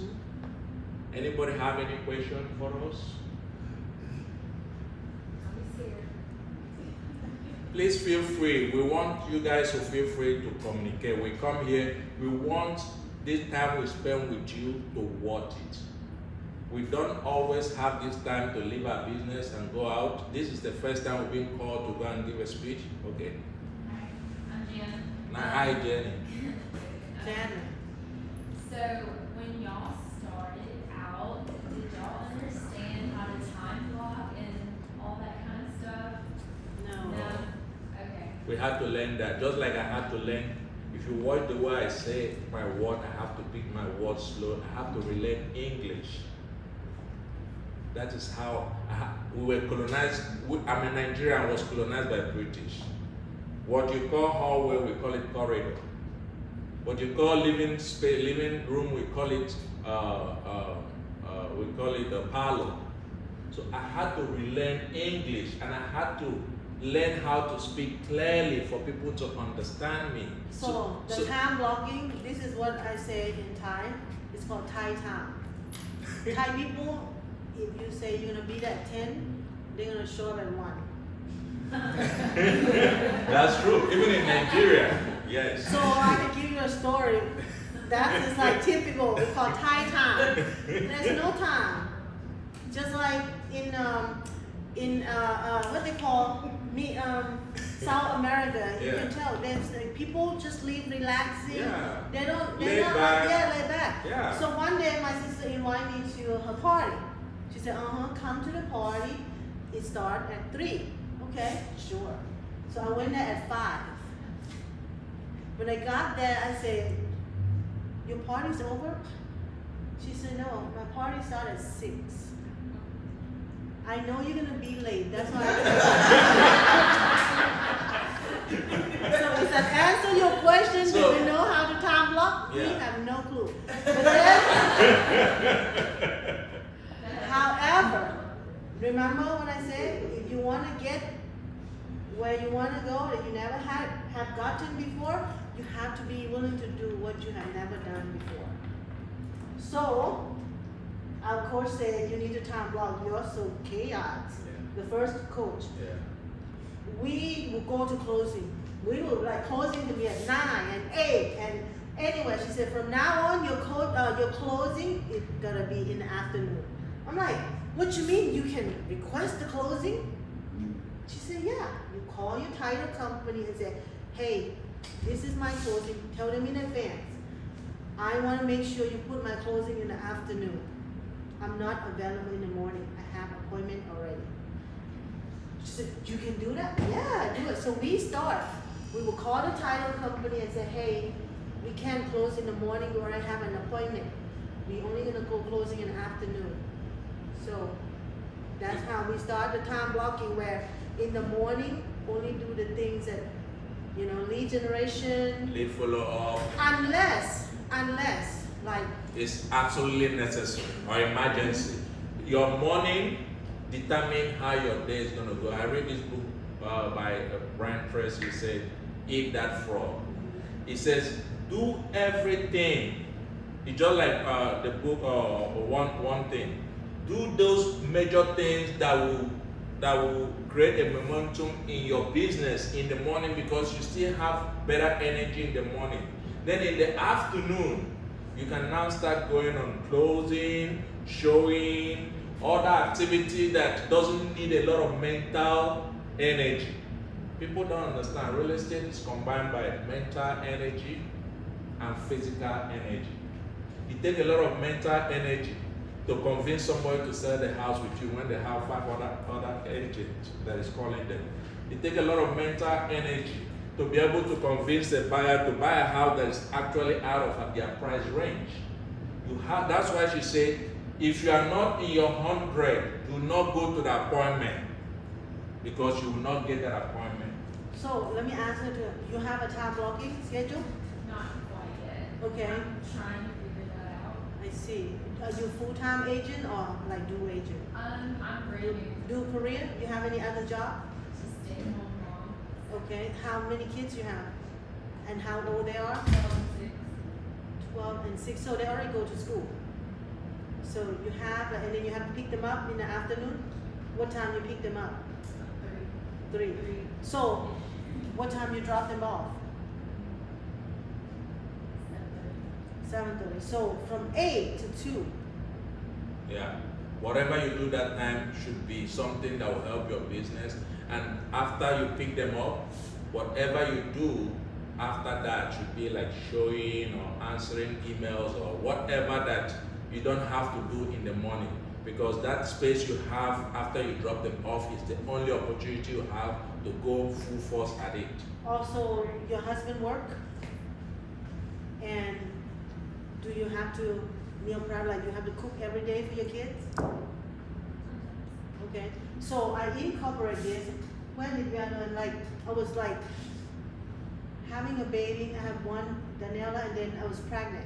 Anybody have any question for us? Please feel free. We want you guys to feel free to communicate. We come here, we want this time we spend with you to worth it. We don't always have this time to leave our business and go out. This is the first time we've been called to go and give a speech. Okay. Hi, I'm Jan. Hi, Jenny. Janet. So when y'all started out, did y'all understand how to time block and all that kind of stuff? No. Okay. We had to learn that. Just like I had to learn, if you watch the way I say my word, I have to pick my words slow. I have to relearn English. That is how we were colonized. I'm a Nigerian, was colonized by British. What you call hallway, we call it corridor. What you call living room, we call it a parlor. So I had to relearn English, and I had to learn how to speak clearly for people to understand me. So the time blocking, this is what I say in Thai. It's called Thai time. Thai people, if you say you're gonna be there at 10, they're gonna show up at 1. That's true. Even in Nigeria, yes. So I can give you a story. That is like typical. It's called Thai time. There's no time. Just like in what they call South America, you can tell there's people just live relaxing. Yeah. They're not Laid back. laid back. Yeah. So one day my sister invited me to her party. She said, come to the party. It starts at 3. Okay, sure. So I went there at 5. When I got there, I said, your party's over? She said, no, my party started at 6. I know you're gonna be late, that's why So it's an answer your question, do we know how to time block? We Yeah. have no clue. But then, however, remember what I said? If you wanna get where you wanna go that you never have gotten before, you have to be willing to do what you have never done before. So, our coach said you need to time block. You're so chaos. The first coach. Yeah. We will go to closing. We will closing to be at 9 and 8 and anyway, she said from now on your closing is gonna be in the afternoon. I'm like, what you mean you can request the closing? She said, yeah. You call your title company and say, hey, this is my closing. Tell them in advance. I want to make sure you put my closing in the afternoon. I'm not available in the morning. I have an appointment already. She said, you can do that? Yeah, do it. So we start. We will call the title company and say, hey, we can't close in the morning or I have an appointment. We're only going to go closing in the afternoon. So that's how we start the time blocking where in the morning, only do the things that, lead generation. Lead follow up. Unless, like, It's absolutely necessary or emergency. Your morning determine how your day is going to go. I read this book by Brian Tracy. He said, Eat That Frog. He says, do everything It's just like the book one thing. Do those major things that will create a momentum in your business in the morning because you still have better energy in the morning. Then in the afternoon, you can now start going on closing, showing, other activity that doesn't need a lot of mental energy. People don't understand. Real estate is combined by mental energy and physical energy. It takes a lot of mental energy to convince somebody to sell the house with you when they have 5 other agents that is calling them. It takes a lot of mental energy to be able to convince a buyer to buy a house that is actually out of their price range. That's why she said, if you are not in your 100, do not go to the appointment because you will not get that appointment. So let me answer you have a time blocking schedule? Not quite yet. Okay. I'm trying to figure that out. I see. Are you full-time agent or like dual agent? I'm brand new. Dual career? You have any other job? Just staying home mom. Okay. How many kids you have? And how old they are? 12 and 6. 12 and 6. So they already go to school. So you have, and then you have to pick them up in the afternoon? What time you pick them up? 3. So what time you drop them off? 7:30. So from 8 to 2. Yeah. Whatever you do that time should be something that will help your business. And after you pick them up, whatever you do after that should be like showing or answering emails or whatever that you don't have to do in the morning. Because that space you have after you drop them off is the only opportunity you have to go full force at it. Also, your husband work? And do you have to meal prep, like you have to cook every day for your kids? Okay, so I incorporate this. When did we have, like, I was like having a baby, I have one, Daniela, and then I was pregnant.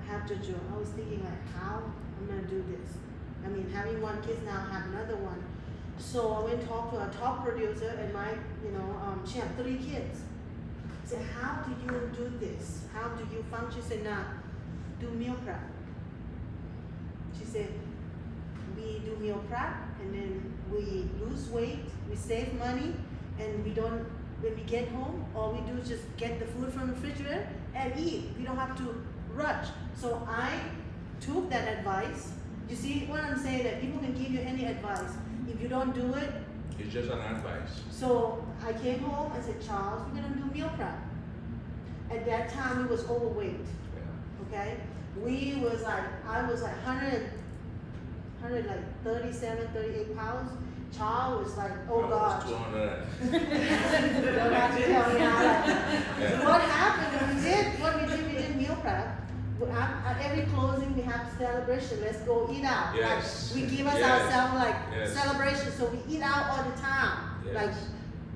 I have Jojo. I was thinking like, how I'm gonna do this? I mean, having one kid now, I have another one. So I went and talked to a top producer and my, she had 3 kids. I said, how do you do this? How do you function? She said, nah, do meal prep. She said, we do meal prep and then we lose weight, we save money, and we don't, when we get home, all we do is just get the food from the refrigerator and eat. We don't have to rush. So I took that advice. You see what I'm saying? That people can give you any advice. If you don't do it, It's just an advice. so I came home, I said, Charles, we're gonna do meal prep. At that time, we was overweight, Yeah. okay? I was like 37, 38 pounds. Charles was like, oh I was God. 200. Don't have to tell me how that. Yeah. What happened, we did meal prep. At every closing, we have celebration. Let's go eat out. Yes. Like, we give us Yes. ourselves like Yes. celebration, so we eat out all the time. Yes. Like,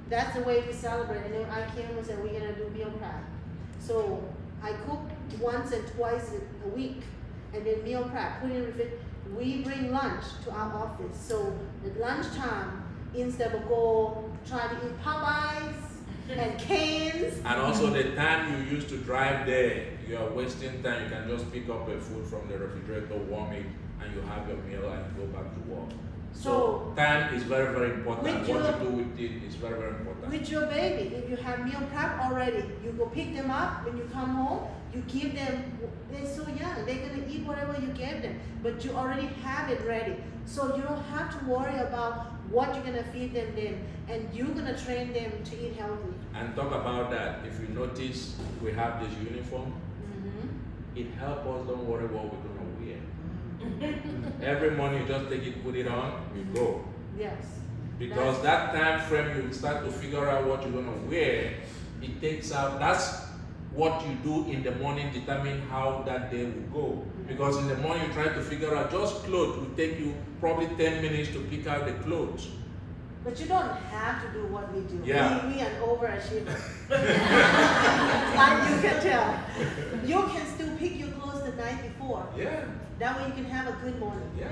that's the way we celebrate. And then I came and said, we're gonna do meal prep. So I cook once and twice a week, and then meal prep, put in the refrigerator. We bring lunch to our office. So at lunchtime, instead of go try to eat Popeyes and cans. And also the time you used to drive there, you are wasting time. You can just pick up a food from the refrigerator, warm it, and you have your meal and you go back to work. So time is very, very important. What you do with it is very, very important. With your baby, if you have meal prep already, you go pick them up when you come home, you give them, they're so young, they're gonna eat whatever you give them, but you already have it ready. So you don't have to worry about what you're gonna feed them then, and you're gonna train them to eat healthy. And talk about that. If you notice, we have this uniform. It helps us, don't worry what we're gonna wear. Every morning you just take it, put it on, you go. Yes. Because that time frame you start to figure out what you're gonna wear, it takes out, that's what you do in the morning determine how that day will go. Because in the morning you try to figure out just clothes will take you probably 10 minutes to pick out the clothes. But you don't have to do what we do. Yeah. We are overachiever. Like you can tell. You can still pick your clothes the night before. Yeah, That way you can have a good morning. yeah.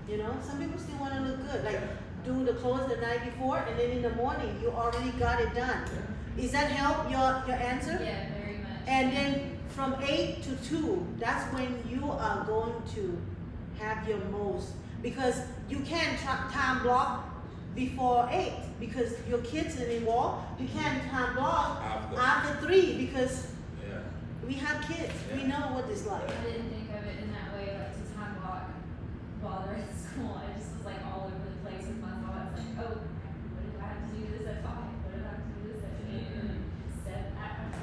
You know, some people still want to look good. Like do the clothes the night before, and then in the morning you already got it done. Is that help your answer? Yeah, very much. And then from 8 to 2, that's when you are going to have your most, because you can't time block before 8 because your kids are involved. You can't time block after 3 because Yeah. we have kids. We Yeah. know what it's like. I didn't think of it in that way, like to time block while they're at school. I just was like all over the place with my thoughts, like, oh, what if I have to do this at 5? What if I have to do this at 8? And then set at,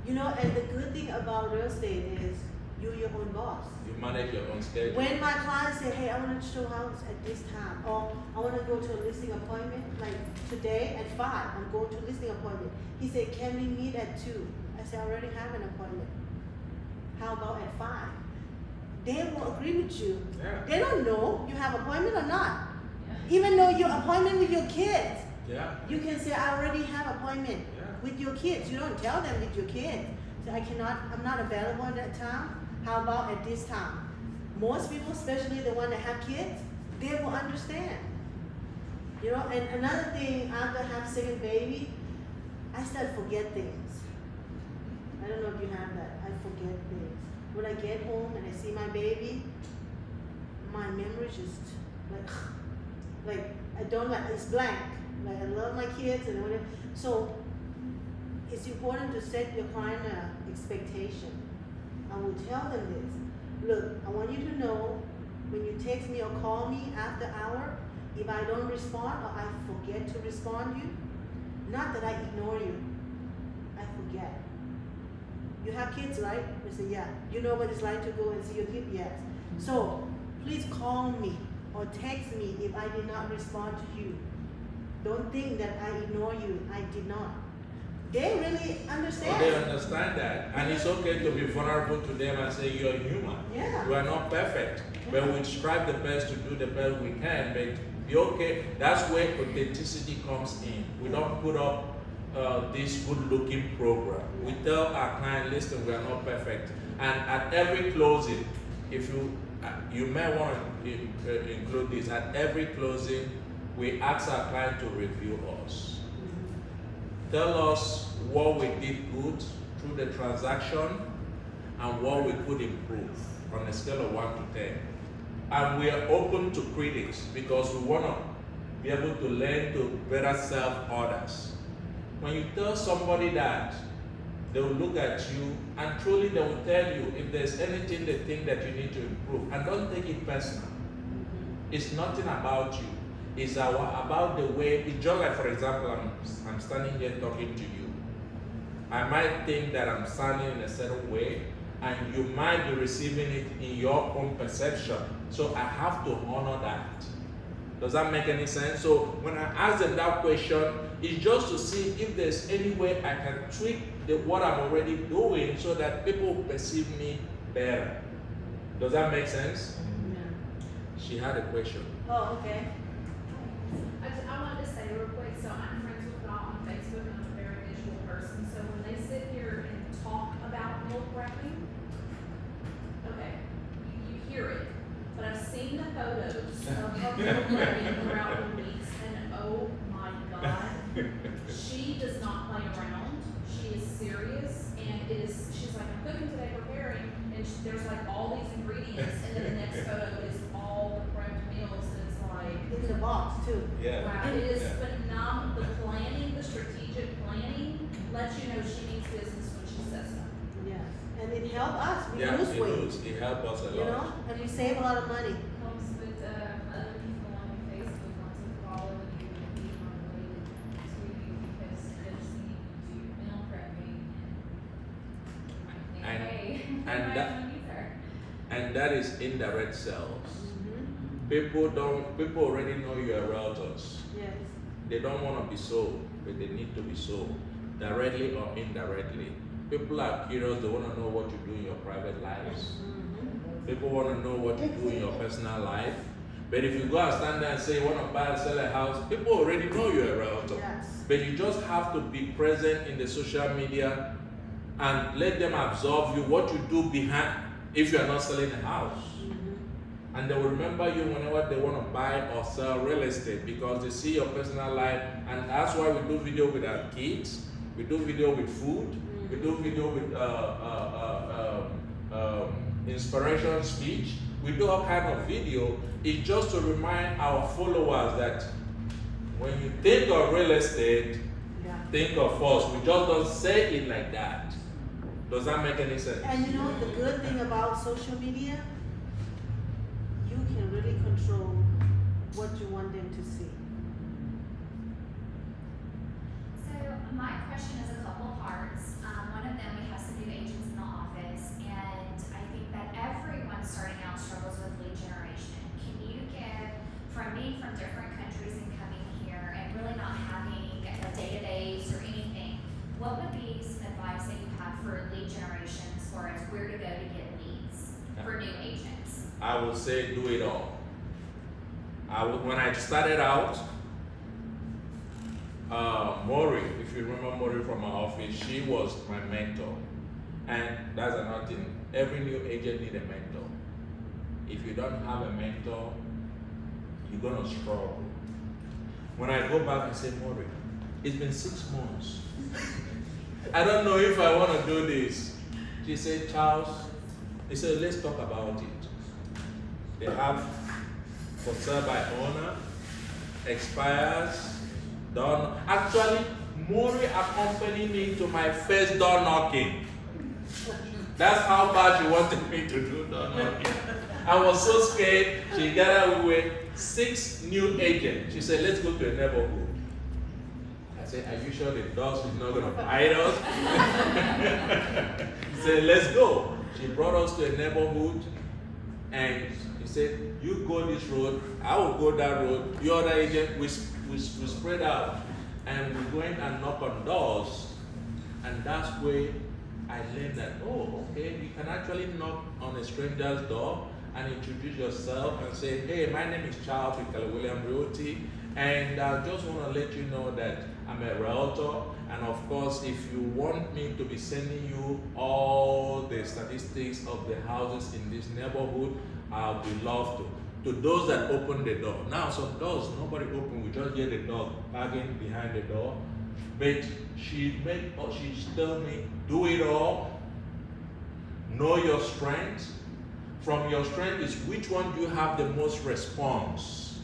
You know, and the good thing about real estate is you're your own boss. You manage your own schedule. When my clients say, hey, I want to show house at this time, or I want to go to a listing appointment, like today at 5, I'm going to a listing appointment. He said, can we meet at 2? I said, I already have an appointment. How about at 5? They will agree with you. Yeah. They don't know you have appointment or not. yeah. Even though your appointment with your kids, Yeah. you can say, I already have appointment Yeah. with your kids. You don't tell them with your kids. So I'm not available at that time. How about at this time? Most people, especially the one that have kids, they will understand. You know, and another thing, after I have second baby, I start forget things. I don't know if you have that. I forget things. When I get home and I see my baby, my memory just like I don't like, it's blank. Like I love my kids and whatever. So it's important to set your client an expectation. I will tell them this. Look, I want you to know when you text me or call me after hour, if I don't respond or I forget to respond you, not that I ignore you, I forget. You have kids, right? I say, yeah. You know what it's like to go and see your kid? Yes. So please call me or text me if I did not respond to you. Don't think that I ignore you. I did not. They really understand. Oh, they understand that. And it's okay to be vulnerable to them and say you're human. Yeah. You are not perfect. But we strive the best to do the best we can. But you're okay. That's where authenticity comes in. We don't put up this good-looking program. We tell our client, listen, we are not perfect. And at every closing, if you may want to include this, at every closing, we ask our client to review us. Tell us what we did good through the transaction and what we could improve on a scale of 1 to 10. And we are open to critics because we want to be able to learn to better serve others. When you tell somebody that, they will look at you and truly they will tell you if there's anything they think that you need to improve. And don't take it personal. It's nothing about you. It's about the way, it's just like, for example, I'm standing here talking to you. I might think that I'm standing in a certain way, and you might be receiving it in your own perception. So I have to honor that. Does that make any sense? So when I ask them that question, it's just to see if there's any way I can tweak what I'm already doing so that people perceive me better. Does that make sense? Yeah. She had a question. Oh, okay. I wanted to say real quick, so I'm friends with Dot on Facebook and I'm a very visual person, so when they sit here and talk about meal prepping, okay, you hear it, but I've seen the photos of her meal prepping throughout the weeks and oh my God, she does not play around, she is serious and she's like, I'm cooking today, preparing, and there's like all these ingredients and then the next photo is all the prepped meals and it's like, In the box too. Yeah. wow, it is Yeah. phenomenal. The planning, the strategic planning lets you know she means business when she says so. Yes. And it helped us. We Yeah, lose it weight. does. It helps us a You lot. know, and we save a lot of money. Helps with other people on Facebook want to follow you and be more related to you because they're seeing you do meal prepping and And- hey, and I that- want to use her. And that is indirect sales. Mm-hmm. People already know you are realtors. Yes. They don't want to be sold, but they need to be sold, directly or indirectly. People are curious, they want to know what you do in your private lives. Mm-hmm. People want to know what you do in your personal life. But if you go and stand there and say you want to buy and sell a house, people already know you're a realtor. Yes. But you just have to be present in the social media and let them absorb you, what you do behind, if you are not selling a house. Mm-hmm. And they will remember you whenever they want to buy or sell real estate because they see your personal life. And that's why we do video with our kids, we do video with food, We do video with inspiration speech. We do all kind of video. It's just to remind our followers that when you think of real estate, Yeah. think of us. We just don't say it like that. Does that make any sense? And you know the good thing about social media, you can really control what you want them to see. So my question is a couple parts. One of them, we have some new agents in the office, and I think that everyone starting out struggles with lead generation. Can you give, from me from different countries and coming here and really not having a database or anything, what would be some advice that you have for lead generation as far as where to go to get leads for new agents? I would say do it all. When I started out, Maury, if you remember Maury from my office, she was my mentor. And that's another thing. Every new agent needs a mentor. If you don't have a mentor, you're gonna struggle. When I go back and say, Maury, it's been 6 months. I don't know if I want to do this. She said, Charles, he said, let's talk about it. They have for sale by owner, expires, done. Actually, Maury accompanied me to my first door knocking. That's how bad she wanted me to do door knocking. I was so scared. She gathered with 6 new agents. She said, let's go to a neighborhood. I said, are you sure the dogs is not going to bite us? She said, let's go. She brought us to a neighborhood and he said, you go this road, I will go that road. The other agent, we spread out and we went and knock on doors. And that's where I learned that, oh, okay, you can actually knock on a stranger's door and introduce yourself and say, hey, my name is Charles with Keller Williams Realty, and I just want to let you know that I'm a realtor, and of course, if you want me to be sending you all the statistics of the houses in this neighborhood, I'll be love to. To those that open the door. Now, some doors, nobody open, we just hear the dog barking behind the door. But she told me, do it all, know your strengths. From your strength is which one do you have the most response.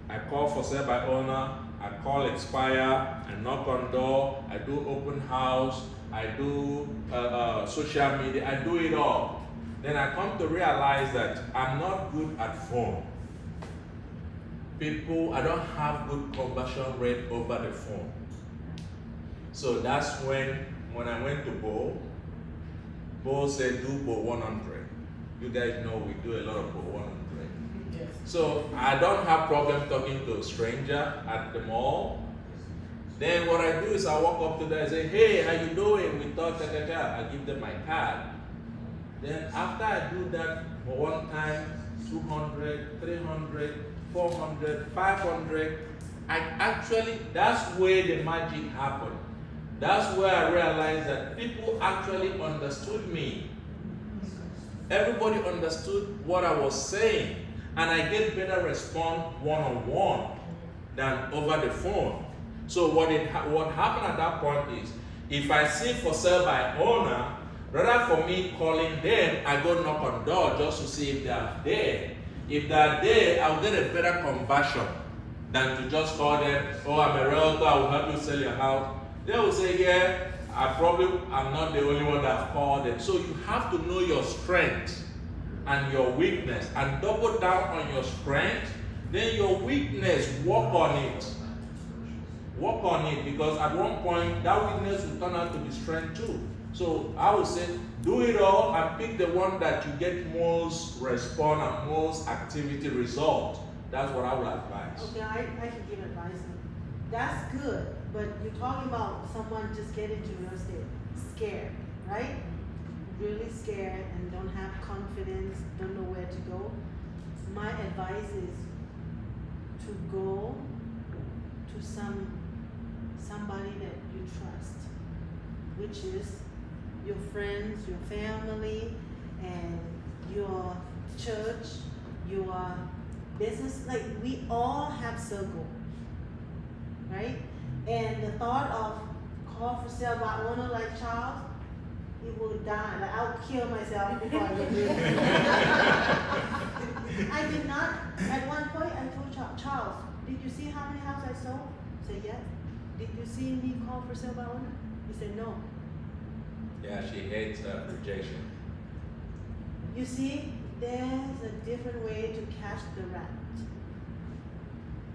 I call for sale by owner, I call expire, I knock on door, I do open house, I do social media, I do it all. Then I come to realize that I'm not good at phone. I don't have good conversion rate over the phone. So that's when I went to Bo said do Bo 100. You guys know we do a lot of Bo 100. Yes. So I don't have problem talking to a stranger at the mall. Then what I do is I walk up to them and say, hey, how you doing? We talk, I give them my card. Then after I do that for one time, 200, 300, 400, 500, that's where the magic happened. That's where I realized that people actually understood me. Everybody understood what I was saying, and I get better response one-on-one than over the phone. So what happened at that point is, if I see for sale by owner, rather for me calling them, I go knock on door just to see if they are there. If they are there, I'll get a better conversion than to just call them, oh, I'm a realtor, I will help you sell your house. They will say, yeah, I'm not the only one that called them. So you have to know your strength and your weakness and double down on your strength. Then your weakness, work on it. Work on it, because at one point that weakness will turn out to be strength too. So I would say do it all and pick the one that you get most response and most activity result. That's what I would advise. Okay, I can give advice. That's good, but you're talking about someone just getting to real estate scared, right? Really scared and don't have confidence, don't know where to go. My advice is to go to somebody that you trust, which is your friends, your family, and your church, your business. Like, we all have circle, right? And the thought of call for sale by owner like Charles, he will die. Like I'll kill myself before I get rid of it. I did not. At one point, I told Charles, "Did you see how many houses I sold?" I said, "Yes." "Did you see me call for sale by owner?" He said, "No." Yeah, she hates rejection. You see, there's a different way to catch the rat.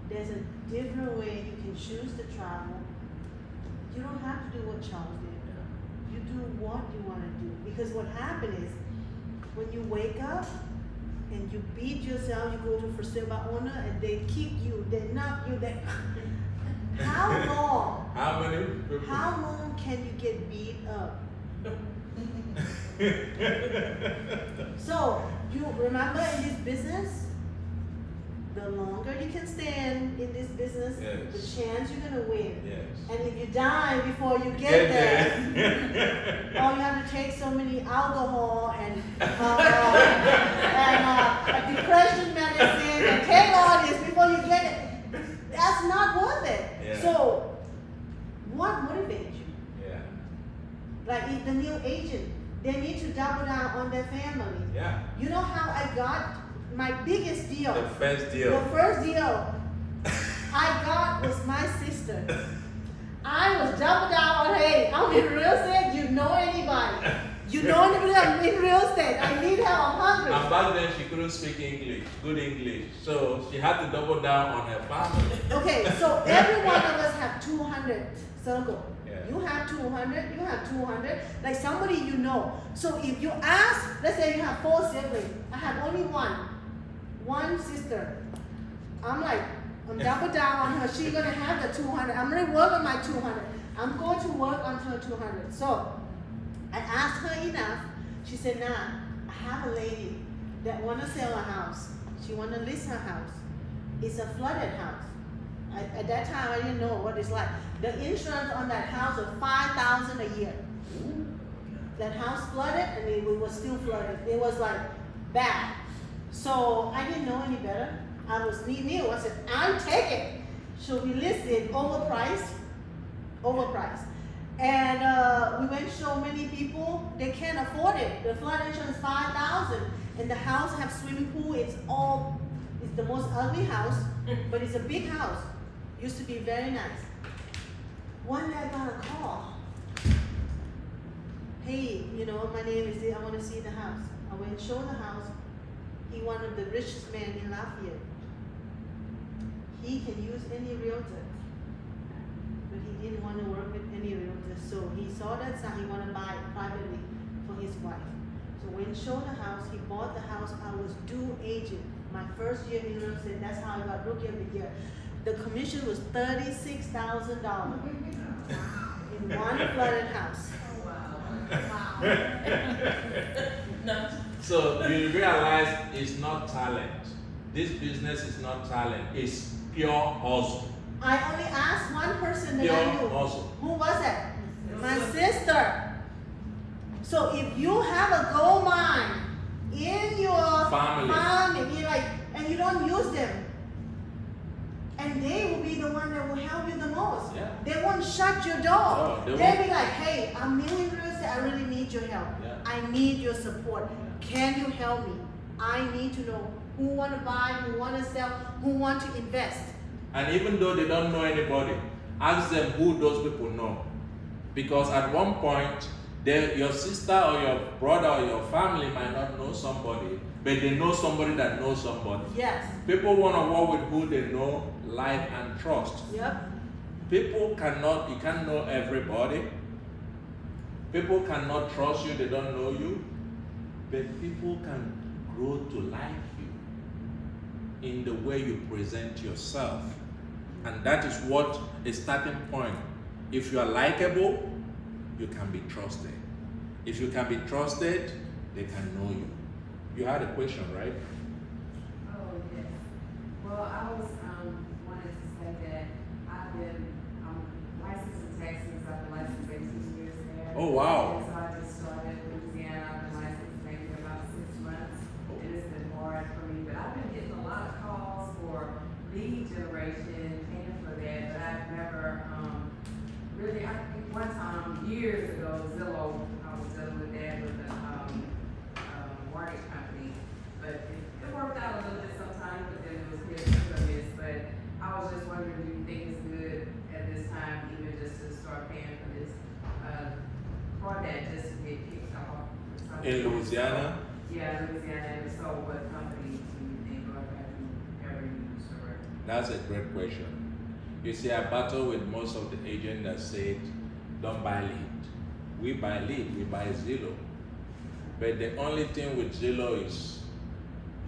There's a different way you can choose to travel. You don't have to do what Charles did. You do what you want to do. Because what happened is, when you wake up and you beat yourself, you go to for sale by owner and they kick you, they knock you, they how long? How many people? How long can you get beat up? So, you remember in this business, the longer you can stand in this business, Yes. the chance you're gonna win. Yes. And if you die before you get there, oh, you have to take so many alcohol and depression medicine and take all this before you get it. That's not worth it. Yeah. So, what motivates you? Yeah. Like if the new agent, they need to double down on their family. Yeah. You know how I got my biggest deal? The first The deal. first deal I got was my sister. I was double down on, hey, I'm in real estate, you know anybody. You know anybody I'm in real estate, I need help, I'm And hungry. back then she couldn't speak English, good English. So she had to double down on her family. Okay, so every one of us have 200 circle. Yeah. You have 200, you have 200, like somebody you know. So if you ask, let's say you have 4 siblings, I have only one sister. I'm double down on her, she's gonna have the 200. I'm gonna work on my 200. I'm going to work on her 200. So I asked her enough. She said, nah, I have a lady that wanna sell a house. She wanna list her house. It's a flooded house. At that time, I didn't know what it's like. The insurance on that house was $5,000 a year. That house flooded, and it was still flooded. It was like bad. So I didn't know any better. I was new. I said, I'll take it. So we listed overpriced. And we went so many people, they can't afford it. The flood insurance $5,000, and the house have swimming pool. It's the most ugly house, but it's a big house. Used to be very nice. One day I got a call. Hey, my name is, I want to see the house. I went and showed the house. He one of the richest men in Lafayette. He can use any realtor, but he didn't want to work with any realtor. So he saw that sign, he wanted to buy it privately for his wife. So when he showed the house, he bought the house. I was due agent. My first year in real estate, that's how I got rookie of the year. The commission was $36,000 in one flooded house. So you realize it's not talent. This business is not talent. It's pure hustle. I only asked one person that Pure I knew. hustle. Who was it? My sister. So if you have a gold mine in your Family. and you don't use them, and they will be the one that will help you the most. Yeah. They won't shut your door. No, they They'll won't. be like, hey, I'm new in real estate. I really need your help. Yeah. I need your support. Can you help me? I need to know who want to buy, who want to sell, who want to invest. And even though they don't know anybody, ask them who those people know. Because at one point, your sister or your brother or your family might not know somebody, but they know somebody that knows somebody. Yes. People want to work with who they know, like, and trust. Yep. You can't know everybody. People cannot trust you, they don't know you. But people can grow to like you in the way you present yourself. And that is what a starting point. If you are likable, you can be trusted. If you can be trusted, they can know you. You had a question, right? Oh, yes. Well, I was wanted to say that I've been licensed in Texas. I've been licensed 18 years there. Oh, wow. And so I just started in Louisiana. I've been licensed maybe about 6 months. And it's been hard for me. But I've been getting a lot of calls for lead generation, paying for that. But I've never really, I think one time, years ago, Zillow, I was dealing with that with the, mortgage company. But it worked out a little bit sometimes, but then it was hit or miss. But I was just wondering, do you think it's good at this time, even just to start paying for this, for that, just to get kicked off? In Louisiana, Yeah, Louisiana, and so what company do you think, or have you ever used, or? that's a great question. You see, I battle with most of the agents that said, don't buy lead. We buy lead, we buy Zillow. But the only thing with Zillow is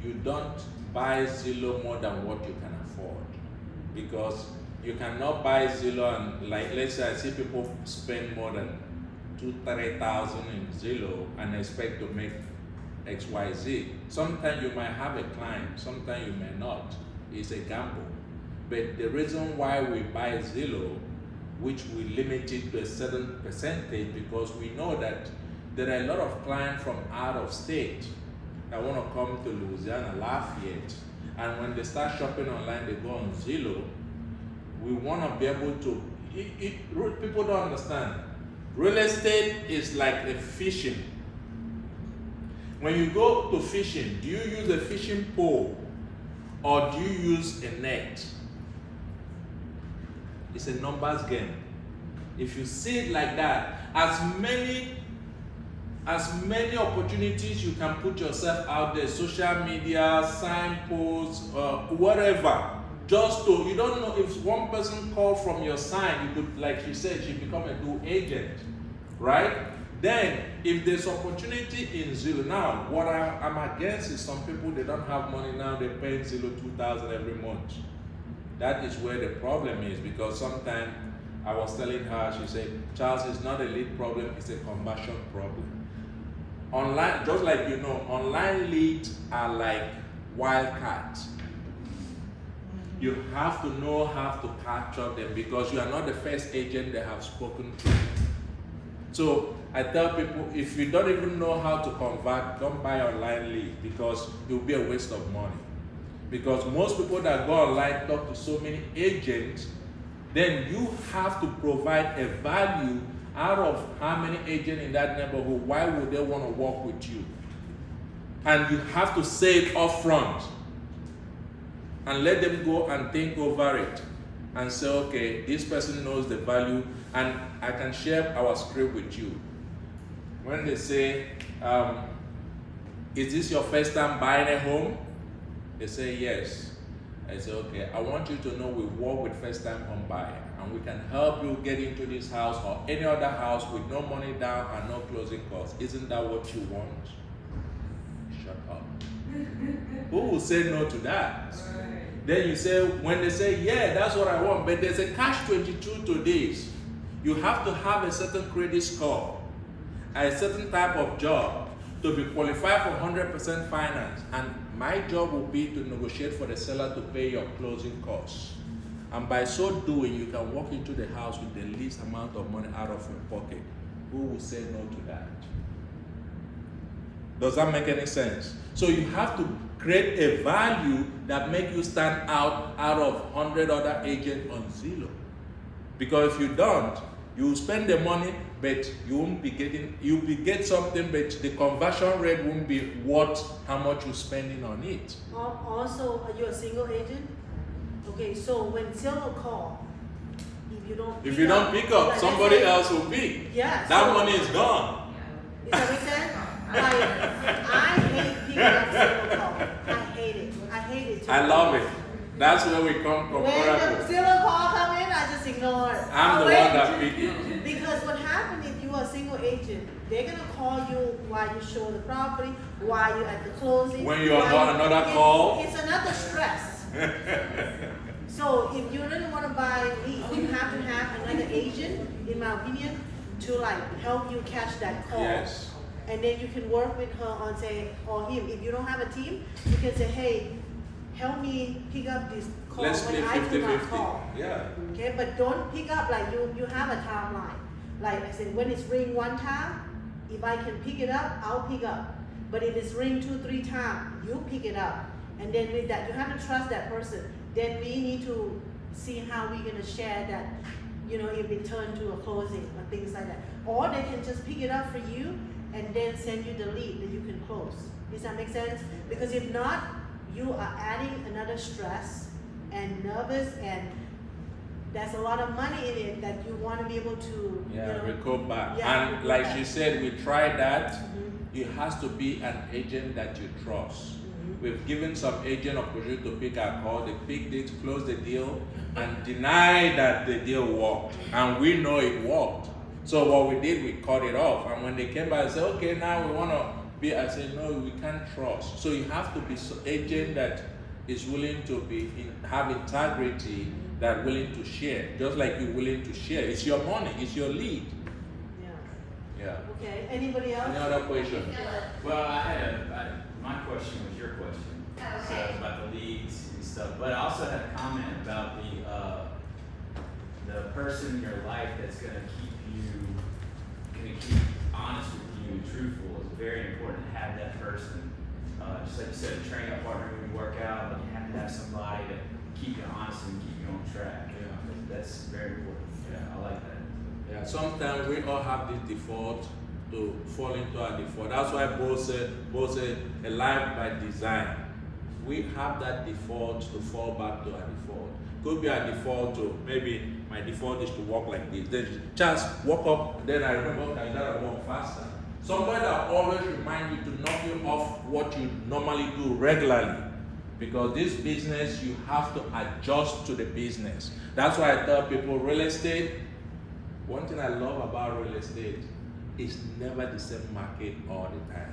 you don't buy Zillow more than what you can afford. Because you cannot buy Zillow and, like, let's say I see people spend more than $2,000-3,000 in Zillow and expect to make XYZ. Sometimes you might have a client, sometimes you may not. It's a gamble. But the reason why we buy Zillow, which we limit it to a certain percentage, because we know that there are a lot of clients from out of state that want to come to Louisiana, Lafayette, and when they start shopping online, they go on Zillow. We want to be able to, people don't understand. Real estate is like a fishing. When you go to fishing, do you use a fishing pole or do you use a net? It's a numbers game. If you see it like that, as many opportunities you can put yourself out there, social media, signposts, whatever, just to, you don't know if one person called from your sign, you could, like she said, she become a dual agent, right? Then, if there's opportunity in Zillow, now, what I'm against is some people, they don't have money now, they're paying Zillow $2,000 every month. That is where the problem is, because sometimes I was telling her, she said, Charles, it's not a lead problem, it's a conversion problem. Online, just like you know, online leads are like wildcats. You have to know how to capture them because you are not the first agent they have spoken to. So I tell people, if you don't even know how to convert, don't buy online lead because it will be a waste of money. Because most people that go online talk to so many agents, then you have to provide a value out of how many agents in that neighborhood. Why would they want to work with you? And you have to say it up front and let them go and think over it and say, okay, this person knows the value, and I can share our script with you. When they say, is this your first time buying a home? They say yes. I say, okay, I want you to know we work with first time home buyer and we can help you get into this house or any other house with no money down and no closing costs. Isn't that what you want? Shut up. Who will say no to that? Right. Then you say, when they say, yeah, that's what I want, but there's a catch-22 to this. You have to have a certain credit score, a certain type of job to be qualified for 100% finance. And my job will be to negotiate for the seller to pay your closing costs. And by so doing, you can walk into the house with the least amount of money out of your pocket. Who will say no to that? Does that make any sense? So you have to create a value that make you stand out of 100 other agents on Zillow. Because if you don't, you will spend the money, but you won't be getting, you'll be get something, but the conversion rate won't be worth how much you're spending on it. Also, are you a single agent? Okay, so when Zillow call, if you don't pick up, like somebody else will pick. Yeah. That so, money is gone. Is that what you said? I hate picking up Zillow call. I hate it. I hate it too. I love it. That's where we come from. When the Zillow call come in, I just ignore it. I'm the one that pick it. Because what happens if you are a single agent, they're gonna call you while you show the property, while you're at the closing. When you're on another call. It's another stress. So if you really want to buy lead, you have to have another agent, in my opinion, to like help you catch that call. Yes. And then you can work with her on saying, or him. If you don't have a team, you can say, hey, help me pick up this call Let's when play I do not 50-50. call. Yeah. Okay, but don't pick up like you have a timeline. Like I said, when it's ring one time, if I can pick it up, I'll pick up. But if it's ring 2-3 times, you pick it up. And then with that, you have to trust that person. Then we need to see how we're gonna share that you know, if it turned to a closing or things like that. Or they can just pick it up for you and then send you the lead that you can close. Does that make sense? Because if not, you are adding another stress and nervous, and there's a lot of money in it that you want to be able to, Yeah, you know. recoup back. Yeah, And recoup like back. she said, we tried that. Mhm, It has to be an agent that you trust. mhm. We've given some agent opportunity to pick our call, they picked it, closed the deal, and denied that the deal worked. And we know it worked. So what we did, we cut it off. And when they came back and said, okay, now we want to be, I said, no, we can't trust. So you have to be agent that is willing to have integrity, that willing to share, just like you're willing to share. It's your money, it's your lead. Yeah. Yeah. Okay, anybody else? Any other question? Well, my question was your question. Oh, So okay. about the leads and stuff, but I also had a comment about the person in your life that's gonna keep honest with you and truthful. It's very important to have that person. Just like you said, a training partner when you work out, but you have to have somebody to keep you honest and keep you on track. Yeah. That's very important. Yeah. I like that. Yeah, sometimes we all have this default to fall into our default. That's why both said a life by design. We have that default to fall back to our default. Could be our default to maybe my default is to walk like this. Then just walk up, then I remember I gotta walk faster. Somebody that always remind you to knock you off what you normally do regularly. Because this business, you have to adjust to the business. That's why I tell people real estate, one thing I love about real estate is never the same market all the time.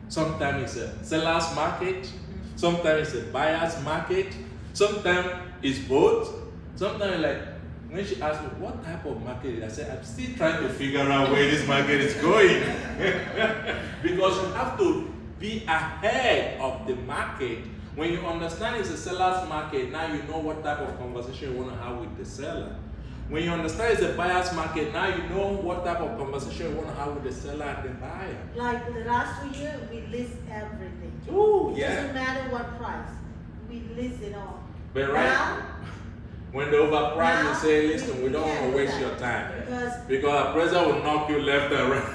Sometimes it's a seller's market, sometimes it's a buyer's market, sometimes it's both. Sometimes like when she asked me what type of market, I said I'm still trying to figure out where this market is going. Because you have to be ahead of the market. When you understand it's a seller's market, now you know what type of conversation you want to have with the seller. When you understand it's a buyer's market, now you know what type of conversation you want to have with the seller and the buyer. Like the last 2 years, we list everything. Ooh, It yeah. doesn't matter what price, we list it all. But right Now, when they overprice, now, you say, listen, we don't want can't to do waste that. your time. Because Our president will knock you left and right.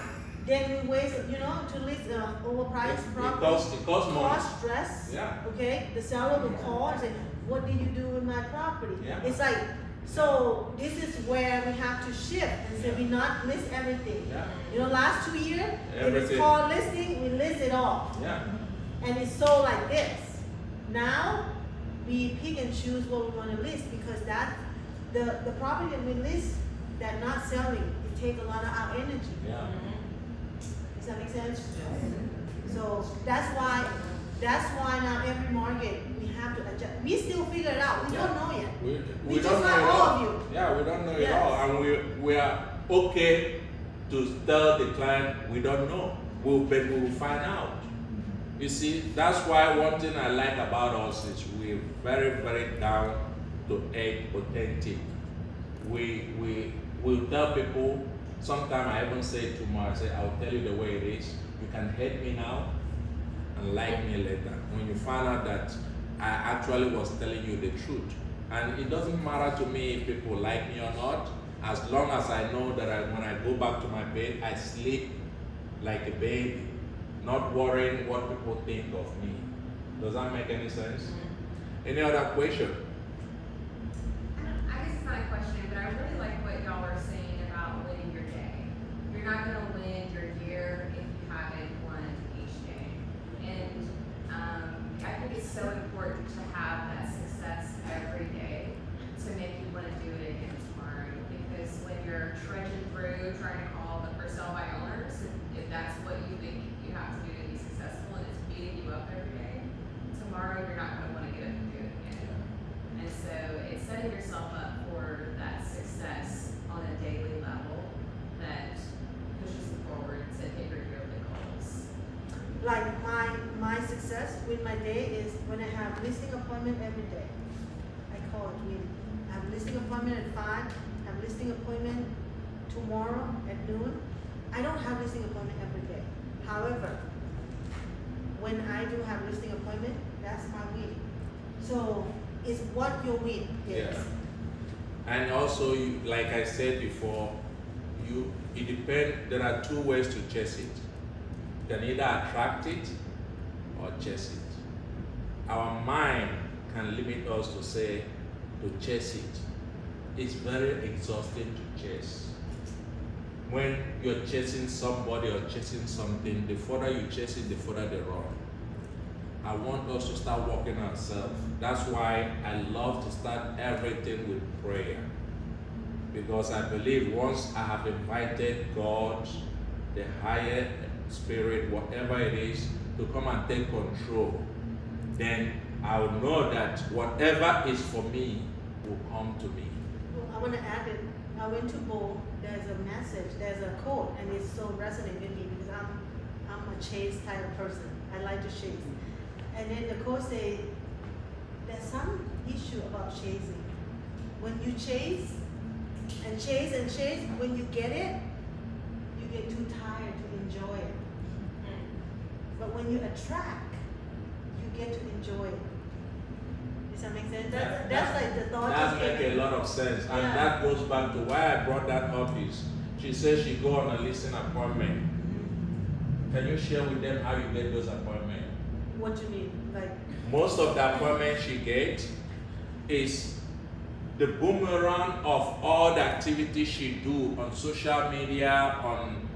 then we waste, you know, to list overpriced It property. costs money. Cause stress. Yeah. Okay, the seller will call and say, what did you do with my property? Yeah. It's like, so this is where we have to shift and say Yeah. we not list everything. Yeah. You know, last 2 years, if it's Everything. called listing, we list it all. Yeah. And it's so like this. Now, we pick and choose what we want to list because that, the property that we list that not selling, it take a lot of our energy. Yeah. Does that make sense? So that's why now every market we have to adjust. We still figure it out. We don't know yet. We just don't know like it all all. of you. Yeah, we don't know it Yes. all. And we are okay to tell the client we don't know. But we will find out. You see, that's why one thing I like about us is we're very, very down to earth, authentic. We tell people, sometimes I even say to Mark, I say, I'll tell you the way it is. You can hate me now and like me later. When you find out that I actually was telling you the truth. And it doesn't matter to me if people like me or not, as long as I know that when I go back to my bed, I sleep like a baby, not worrying what people think of me. Does that make any sense? Any other question? I guess it's not a question, but I really like what y'all are saying about winning your day. You're not gonna win your year if you haven't won each day. And I think it's so important to have that success every day to make you wanna do it again tomorrow. Because when you're trudging through trying to call the for sale by owners, if that's what you think you have to do to be successful and it's beating you up every day, tomorrow you're not gonna wanna get up and do it again. And so it's setting yourself up for that success on a daily level that pushes you forward to hit your yearly goals. Like my success with my day is when I have listing appointment every day. I call it win. I have listing appointment at 5, I have listing appointment tomorrow at noon. I don't have listing appointment every day. However, when I do have listing appointment, that's my win. So it's what your win is. Yeah. And also, you, like I said before, it depends. There are two ways to chase it. You can either attract it or chase it. Our mind can limit us to say to chase it. It's very exhausting to chase. When you're chasing somebody or chasing something, the further you chase it, the further they run. I want us to start working on ourselves. That's why I love to start everything with prayer. Because I believe once I have invited God, the higher spirit, whatever it is, to come and take control, then I will know that whatever is for me will come to me. Well, I want to add it. I went to Bo. There's a message. There's a quote, and it's so resonating with me because I'm a chase type of person. I like to chase. And then the quote say, there's some issue about chasing. When you chase and chase and chase, when you get it, you get too tired to enjoy it. But when you attract, you get to enjoy it. Does that make sense? That's like the thought. That makes a lot of sense. And Yeah. that goes back to why I brought that up is, she says she go on a listening appointment. Can you share with them how you get those appointments? What you mean? Like, Most of the appointments she gets is the boomerang of all the activities she do on social media, on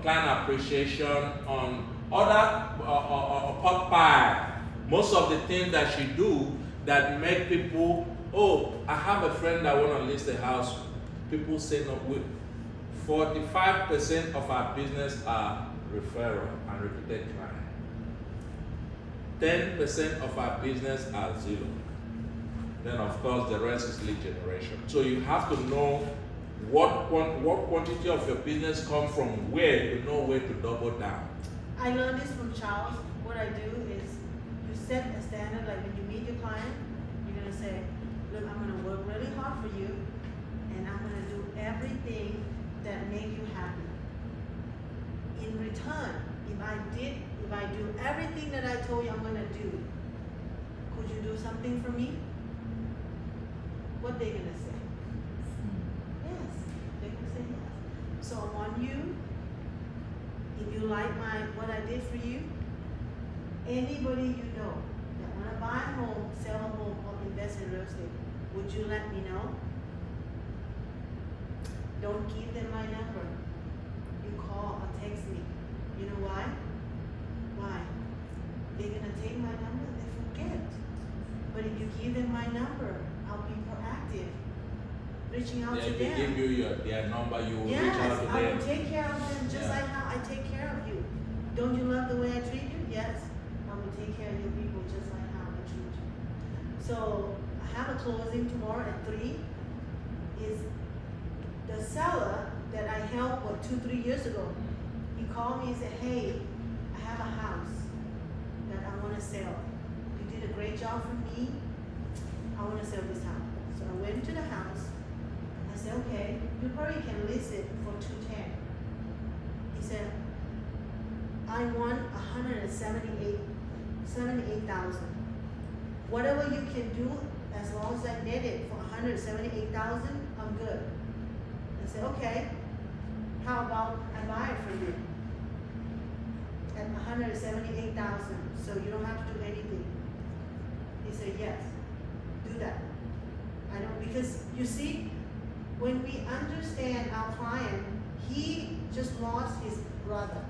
client appreciation, on other pot pie. Most of the things that she do that make people, oh, I have a friend that want to list a house. People say no. 45% of our business are referral and repeated client. 10% of our business are zero. Then of course the rest is lead generation. So you have to know what quantity of your business comes from where to know where to double down. I learned this from Charles. What I do is you set a standard, like when you meet your client, you're gonna say, look, I'm gonna work really hard for you and I'm gonna do everything that make you happy. In return, if I do everything that I told you I'm gonna do, could you do something for me? What they gonna say? Yes, they're gonna say yes. So I want you, if you like what I did for you, anybody you know that wanna buy a home, sell a home, or invest in real estate, would you let me know? Don't give them my number. You call or text me. You know why? Why? They're gonna take my number, they forget. But if you give them my number, I'll be proactive, reaching out Yeah, to if they them. give you their number, you will reach Yes, out to I them. will take care of them just Yeah. like how I take care of you. Don't you love the way I treat you? Yes, I will take care of your people just like how I treat you. So I have a closing tomorrow at 3. Is the seller that I helped 2-3 years ago. He called me and said, hey, I have a house that I want to sell. You did a great job for me. I want to sell this house. So I went to the house. I said, okay, you probably can list it for $210. He said, I want $178,000. Whatever you can do, as long as I net it for $178,000, I'm good. I said, okay, how about I buy it for you at $178,000, so you don't have to do anything. He said, yes, do that. I don't, because you see, when we understand our client, he just lost his brother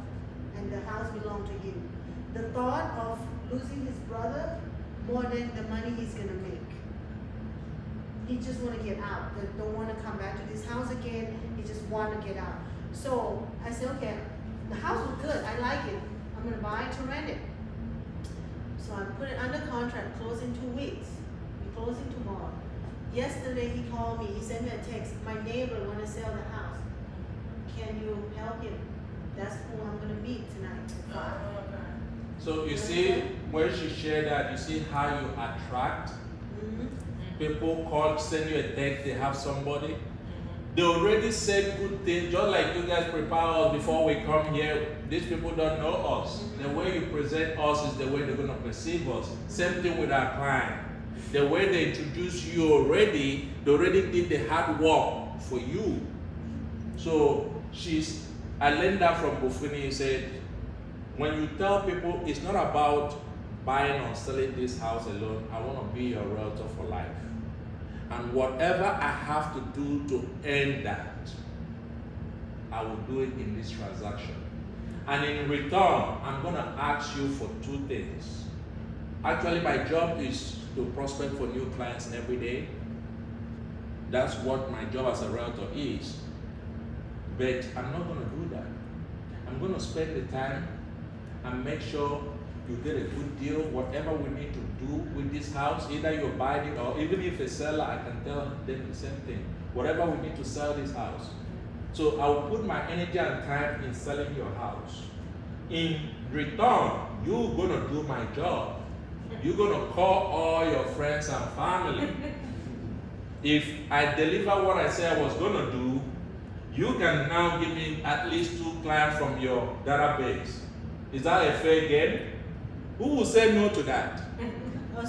and the house belonged to him. The thought of losing his brother more than the money he's gonna make. He just wanna get out, they don't wanna come back to this house again, he just wanna get out. So I said, okay, the house was good, I like it, I'm gonna buy it to rent it. So I put it under contract, close in 2 weeks, we're closing tomorrow. Yesterday he called me, he sent me a text, my neighbor wanna sell the house. Can you help him? That's who I'm gonna meet tonight at 5. So you see, when she shared that, you see how you attract. People call, send you a text, they have somebody. They already said good things, just like you guys prepare us before we come here. These people don't know us. The way you present us is the way they're going to perceive us. Same thing with our client. The way they introduce you already, they already did the hard work for you. So I learned that from Bufini. He said, when you tell people it's not about buying or selling this house alone, I want to be your realtor for life. And whatever I have to do to earn that, I will do it in this transaction. And in return, I'm going to ask you for two things. Actually, my job is to prospect for new clients every day. That's what my job as a realtor is. But I'm not going to do that. I'm going to spend the time and make sure you get a good deal, whatever we need to do with this house. Either you buy it, or even if a seller, I can tell them the same thing. Whatever we need to sell this house. So I will put my energy and time in selling your house. In return, you're going to do my job. You're going to call all your friends and family. If I deliver what I said I was going to do, you can now give me at least 2 clients from your database. Is that a fair game? Who will say no to that?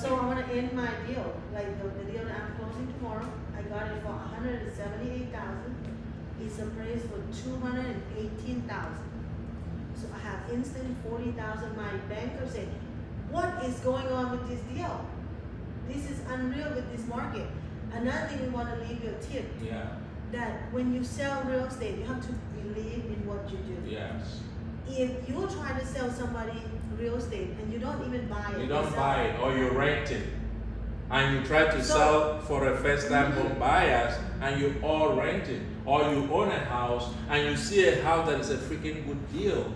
So I want to end my deal, like the deal that I'm closing tomorrow. I got it for $178,000. It's appraised for $218,000. So I have instant $40,000. My banker said, "What is going on with this deal? This is unreal with this market." Another thing we want to leave you a tip. Yeah. That when you sell real estate, you have to believe in what you do. Yes. If you're trying to sell somebody real estate and you don't even buy it, You don't buy it, or you rent it, and you try to sell for a first-time home buyers, and you all rent it, or you own a house and you see a house that is a freaking good deal,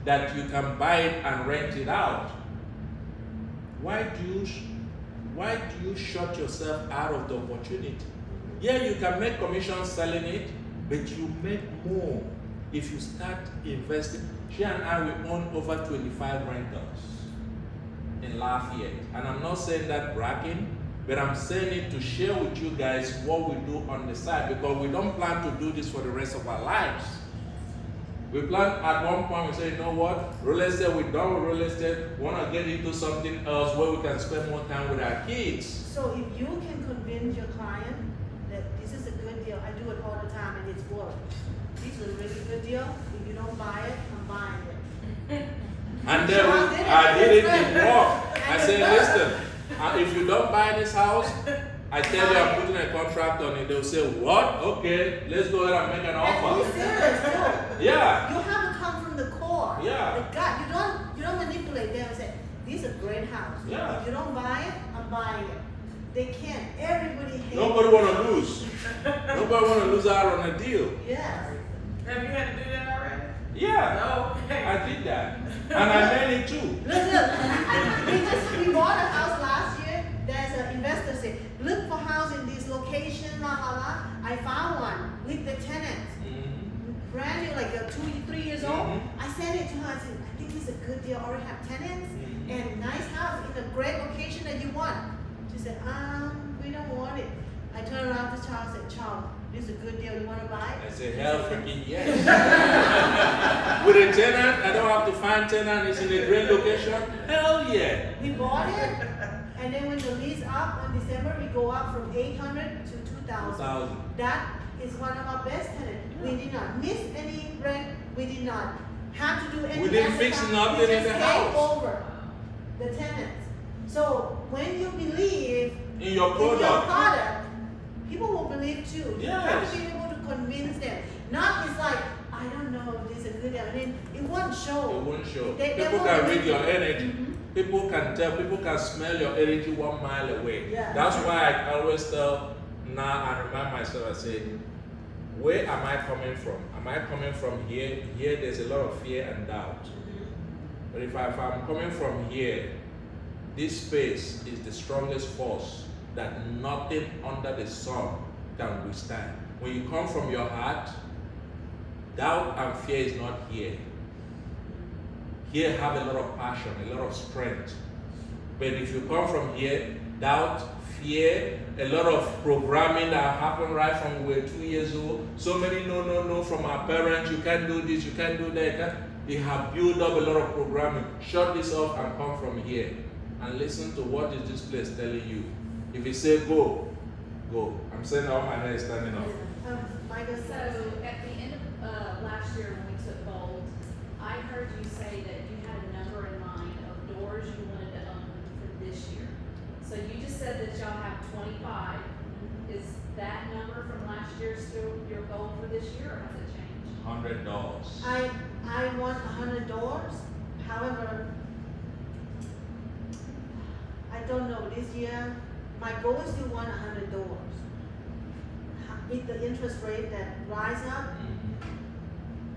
that you can buy it and rent it out. Why do you shut yourself out of the opportunity? Yeah, you can make commission selling it, but you make more if you start investing. She and I, we own over 25 rentals in Lafayette. And I'm not saying that bragging, but I'm saying it to share with you guys what we do on the side, because we don't plan to do this for the rest of our lives. We plan at one point, we say, you know what, real estate, we're done with real estate, we want to get into something else where we can spend more time with our kids. So if you can convince your client that this is a good deal, I do it all the time and it's worked. This is a really good deal. If you don't buy it, I'm buying it. And then I did it in work. I said, listen, if you don't buy this house, I tell you I'm putting a contract on it. They'll say, what? Okay, let's go ahead and make an And offer. be serious, no. Yeah. You have to come from the core. Yeah. The gut. You don't manipulate them and say, this is a great house. Yeah. If you don't buy it, I'm buying it. They can't. Everybody hates Nobody want to lose. Nobody want to lose out on a deal. Yes. Have you had to do that already? Yeah, No. Okay. I did that. And I made it too. Look, we bought a house last year. There's an investor said, look for house in this location, la la la. I found one with the tenants. Mhm. Brand new, like 2-3 years old. Mhm. I sent it to her. I said, I think it's a good deal. Already have tenants Mhm. and nice house in a great location that you want. She said, we don't want it. I turned around to Charles and said, Charles, this is a good deal. You want to buy it? I said, hell freaking yes. With a tenant, I don't have to find tenant. It's in a great location. Hell yeah. We bought it, and then when the lease up in December, we go up from 800 to 2,000. 2,000. That is one of our best tenants. We did not miss any rent. We did not have to do anything. We didn't at the fix time. nothing We in just the take house. over the tenants. So when you believe In your in your product. product, people will believe too. You have Yes. to be able to convince them. Not it's like, I don't know if this is a good deal. And then it won't show. It won't show. They People won't can believe read your you. energy. Mhm. People can tell, people can smell your energy 1 mile away. Yeah. That's why I always tell now and remind myself, I say, where am I coming from? Am I coming from here? Here there's a lot of fear and doubt. But if I'm coming from here, this space is the strongest force that nothing under the sun can withstand. When you come from your heart, doubt and fear is not here. Here have a lot of passion, a lot of strength. But if you come from here, doubt, fear, a lot of programming that happened right from we were 2 years old. So many no from our parents. You can't do this, you can't do that. They have built up a lot of programming. Shut this off and come from here. And listen to what is this place telling you. If he say go, go. I'm saying all my hair is standing up. Michael, So at the end of, last year when we took gold, I heard you say that you had a number in mind of doors you wanted to own for this year. So you just said that y'all have 25. Is that number from last year still your goal for this year, or has it changed? $100. I want $100. However, I don't know, this year, my goal is to want $100. With the interest rate that rise up,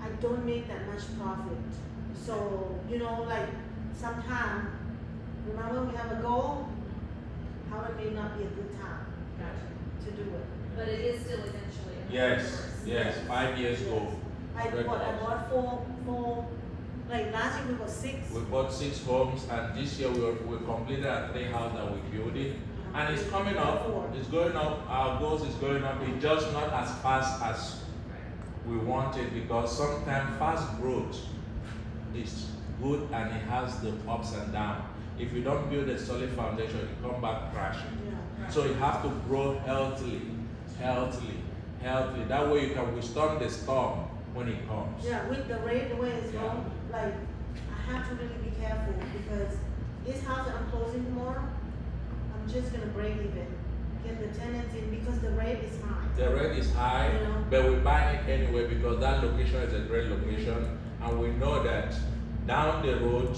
I don't make that much profit. So, you know, like, sometime, remember we have a goal, how it may not be a good time Gotcha. to do it. But it is still eventually. Yes, yes, 5 years ago. I bought four, like last year we bought 6. We bought 6 homes, and this year we completed our 3 houses that we built it. And it's coming up, it's going up, our goals is going up, it's just not as fast as we want it, because sometimes fast growth is good and it has the ups and downs. If you don't build a solid foundation, you come back crashing. Yeah. So you have to grow healthily. That way you can withstand the storm when it comes. Yeah, with the rate, the way it's Yeah. going, like, I have to really be careful, because this house that I'm closing tomorrow, I'm just gonna break even, get the tenants in, because the rate is high. The rent is high, You know? but we buy it anyway because that location is a great location, and we know that down the road,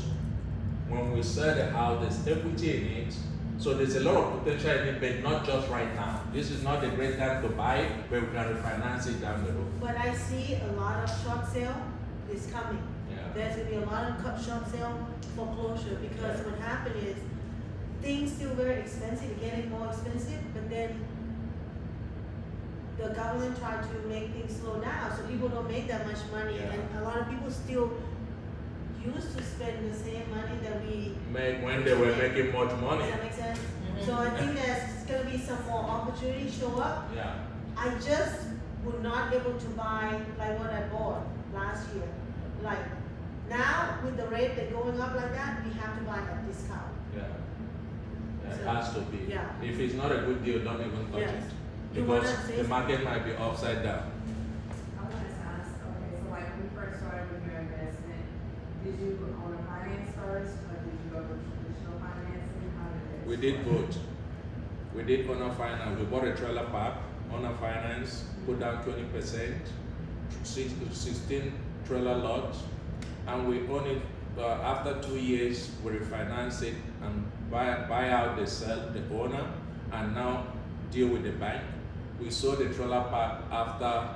when we sell the house, there's equity in it. So there's a lot of potential in it, but not just right now. This is not a great time to buy it, but we can refinance it down the road. But I see a lot of short sale is coming. Yeah. There's gonna be a lot of short sale foreclosure, because what happened is, things still very expensive, getting more expensive, but then the government tried to make things slow down, so people don't make that much money, Yeah. and a lot of people still used to spend the same money that we. When they were making much money. Does that make sense? So I think there's gonna be some more opportunities show up. Yeah. I just would not able to buy like what I bought last year. Like, now with the rate that going up like that, we have to buy at discount. Yeah. It So, has to be. yeah. If it's not a good deal, don't even touch Yes. it. You wanna Because say the market might be upside down. I wanted to ask, okay, so like when you first started with your investment, did you own a finance first, or did you go with traditional financing? How did it? We did both. We did owner finance. We bought a trailer park, owner finance, put down 20%, 16 trailer lots, and we own it. After 2 years, we refinance it and buy out the owner, and now deal with the bank. We sold the trailer park after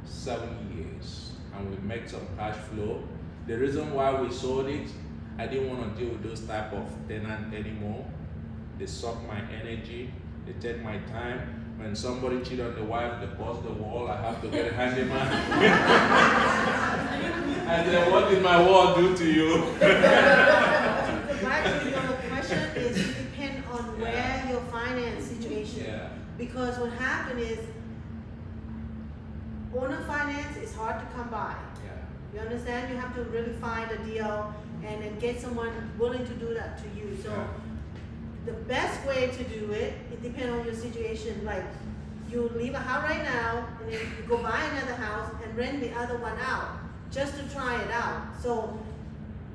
7 years, and we make some cash flow. The reason why we sold it, I didn't want to deal with those type of tenants anymore. They suck my energy, they take my time. When somebody cheat on the wife, they bust the wall, I have to get a handyman. And then what did my wall do to you? Back to your question is, it depend on where your finance situation. Yeah. Because what happened is, owner finance is hard to come by. Yeah. You understand? You have to really find a deal and then get someone willing to do that to you. So Yeah. the best way to do it, it depends on your situation. Like, you leave a house right now and then you go buy another house and rent the other one out just to try it out. So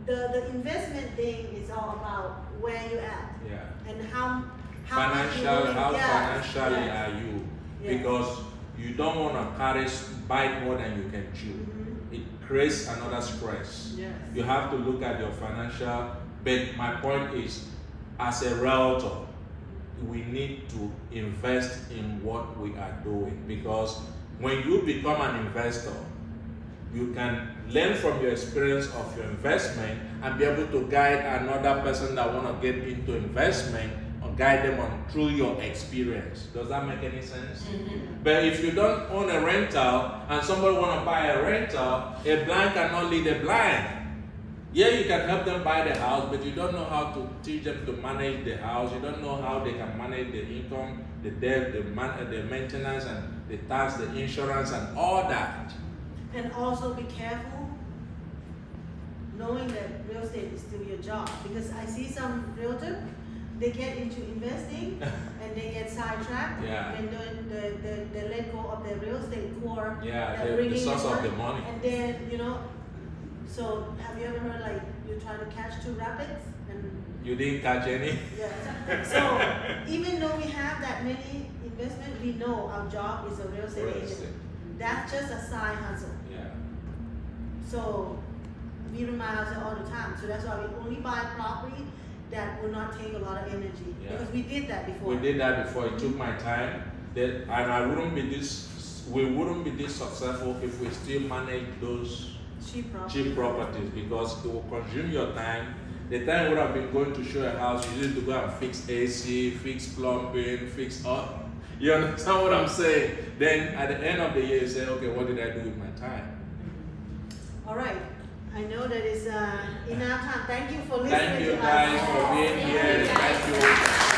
the investment thing is all about where you at Yeah. and how much you How willing- yeah, financially yeah. are you? Yeah. Because you don't want to bite more than you can chew. Mhm. It creates another stress. Yes. You have to look at your financial, but my point is, as a realtor, we need to invest in what we are doing, because when you become an investor, you can learn from your experience of your investment and be able to guide another person that want to get into investment, or guide them on through your experience. Does that make any sense? But if you don't own a rental and somebody want to buy a rental, a blind cannot lead a blind. Yeah, you can help them buy the house, but you don't know how to teach them to manage the house. You don't know how they can manage the income, the debt, the maintenance, and the tax, the insurance, and all that. And also be careful knowing that real estate is still your job. Because I see some realtor, they get into investing and they get sidetracked. Yeah. And then they let go of their real estate core. Yeah, that the bringing in source of the money. And then, so have you ever heard like you try to catch two rabbits and You didn't catch any? yeah. So even though we have that many investment, we know our job is a real estate Real agent. estate. That's just a side hustle. Yeah. So we remind ourselves all the time. So that's why we only buy property that will not take a lot of energy. Yeah. Because we did that before. We did that before. It took my time. And I wouldn't be we wouldn't be this successful if we still manage those Cheap property. cheap properties, because it will consume your time. The time would have been going to show a house, you need to go and fix AC, fix plumbing, fix all. You understand what I'm saying? Then at the end of the year, you say, okay, what did I do with my time? All right. I know that is enough time. Thank you for listening Thank you to us. guys for being here. Thank you.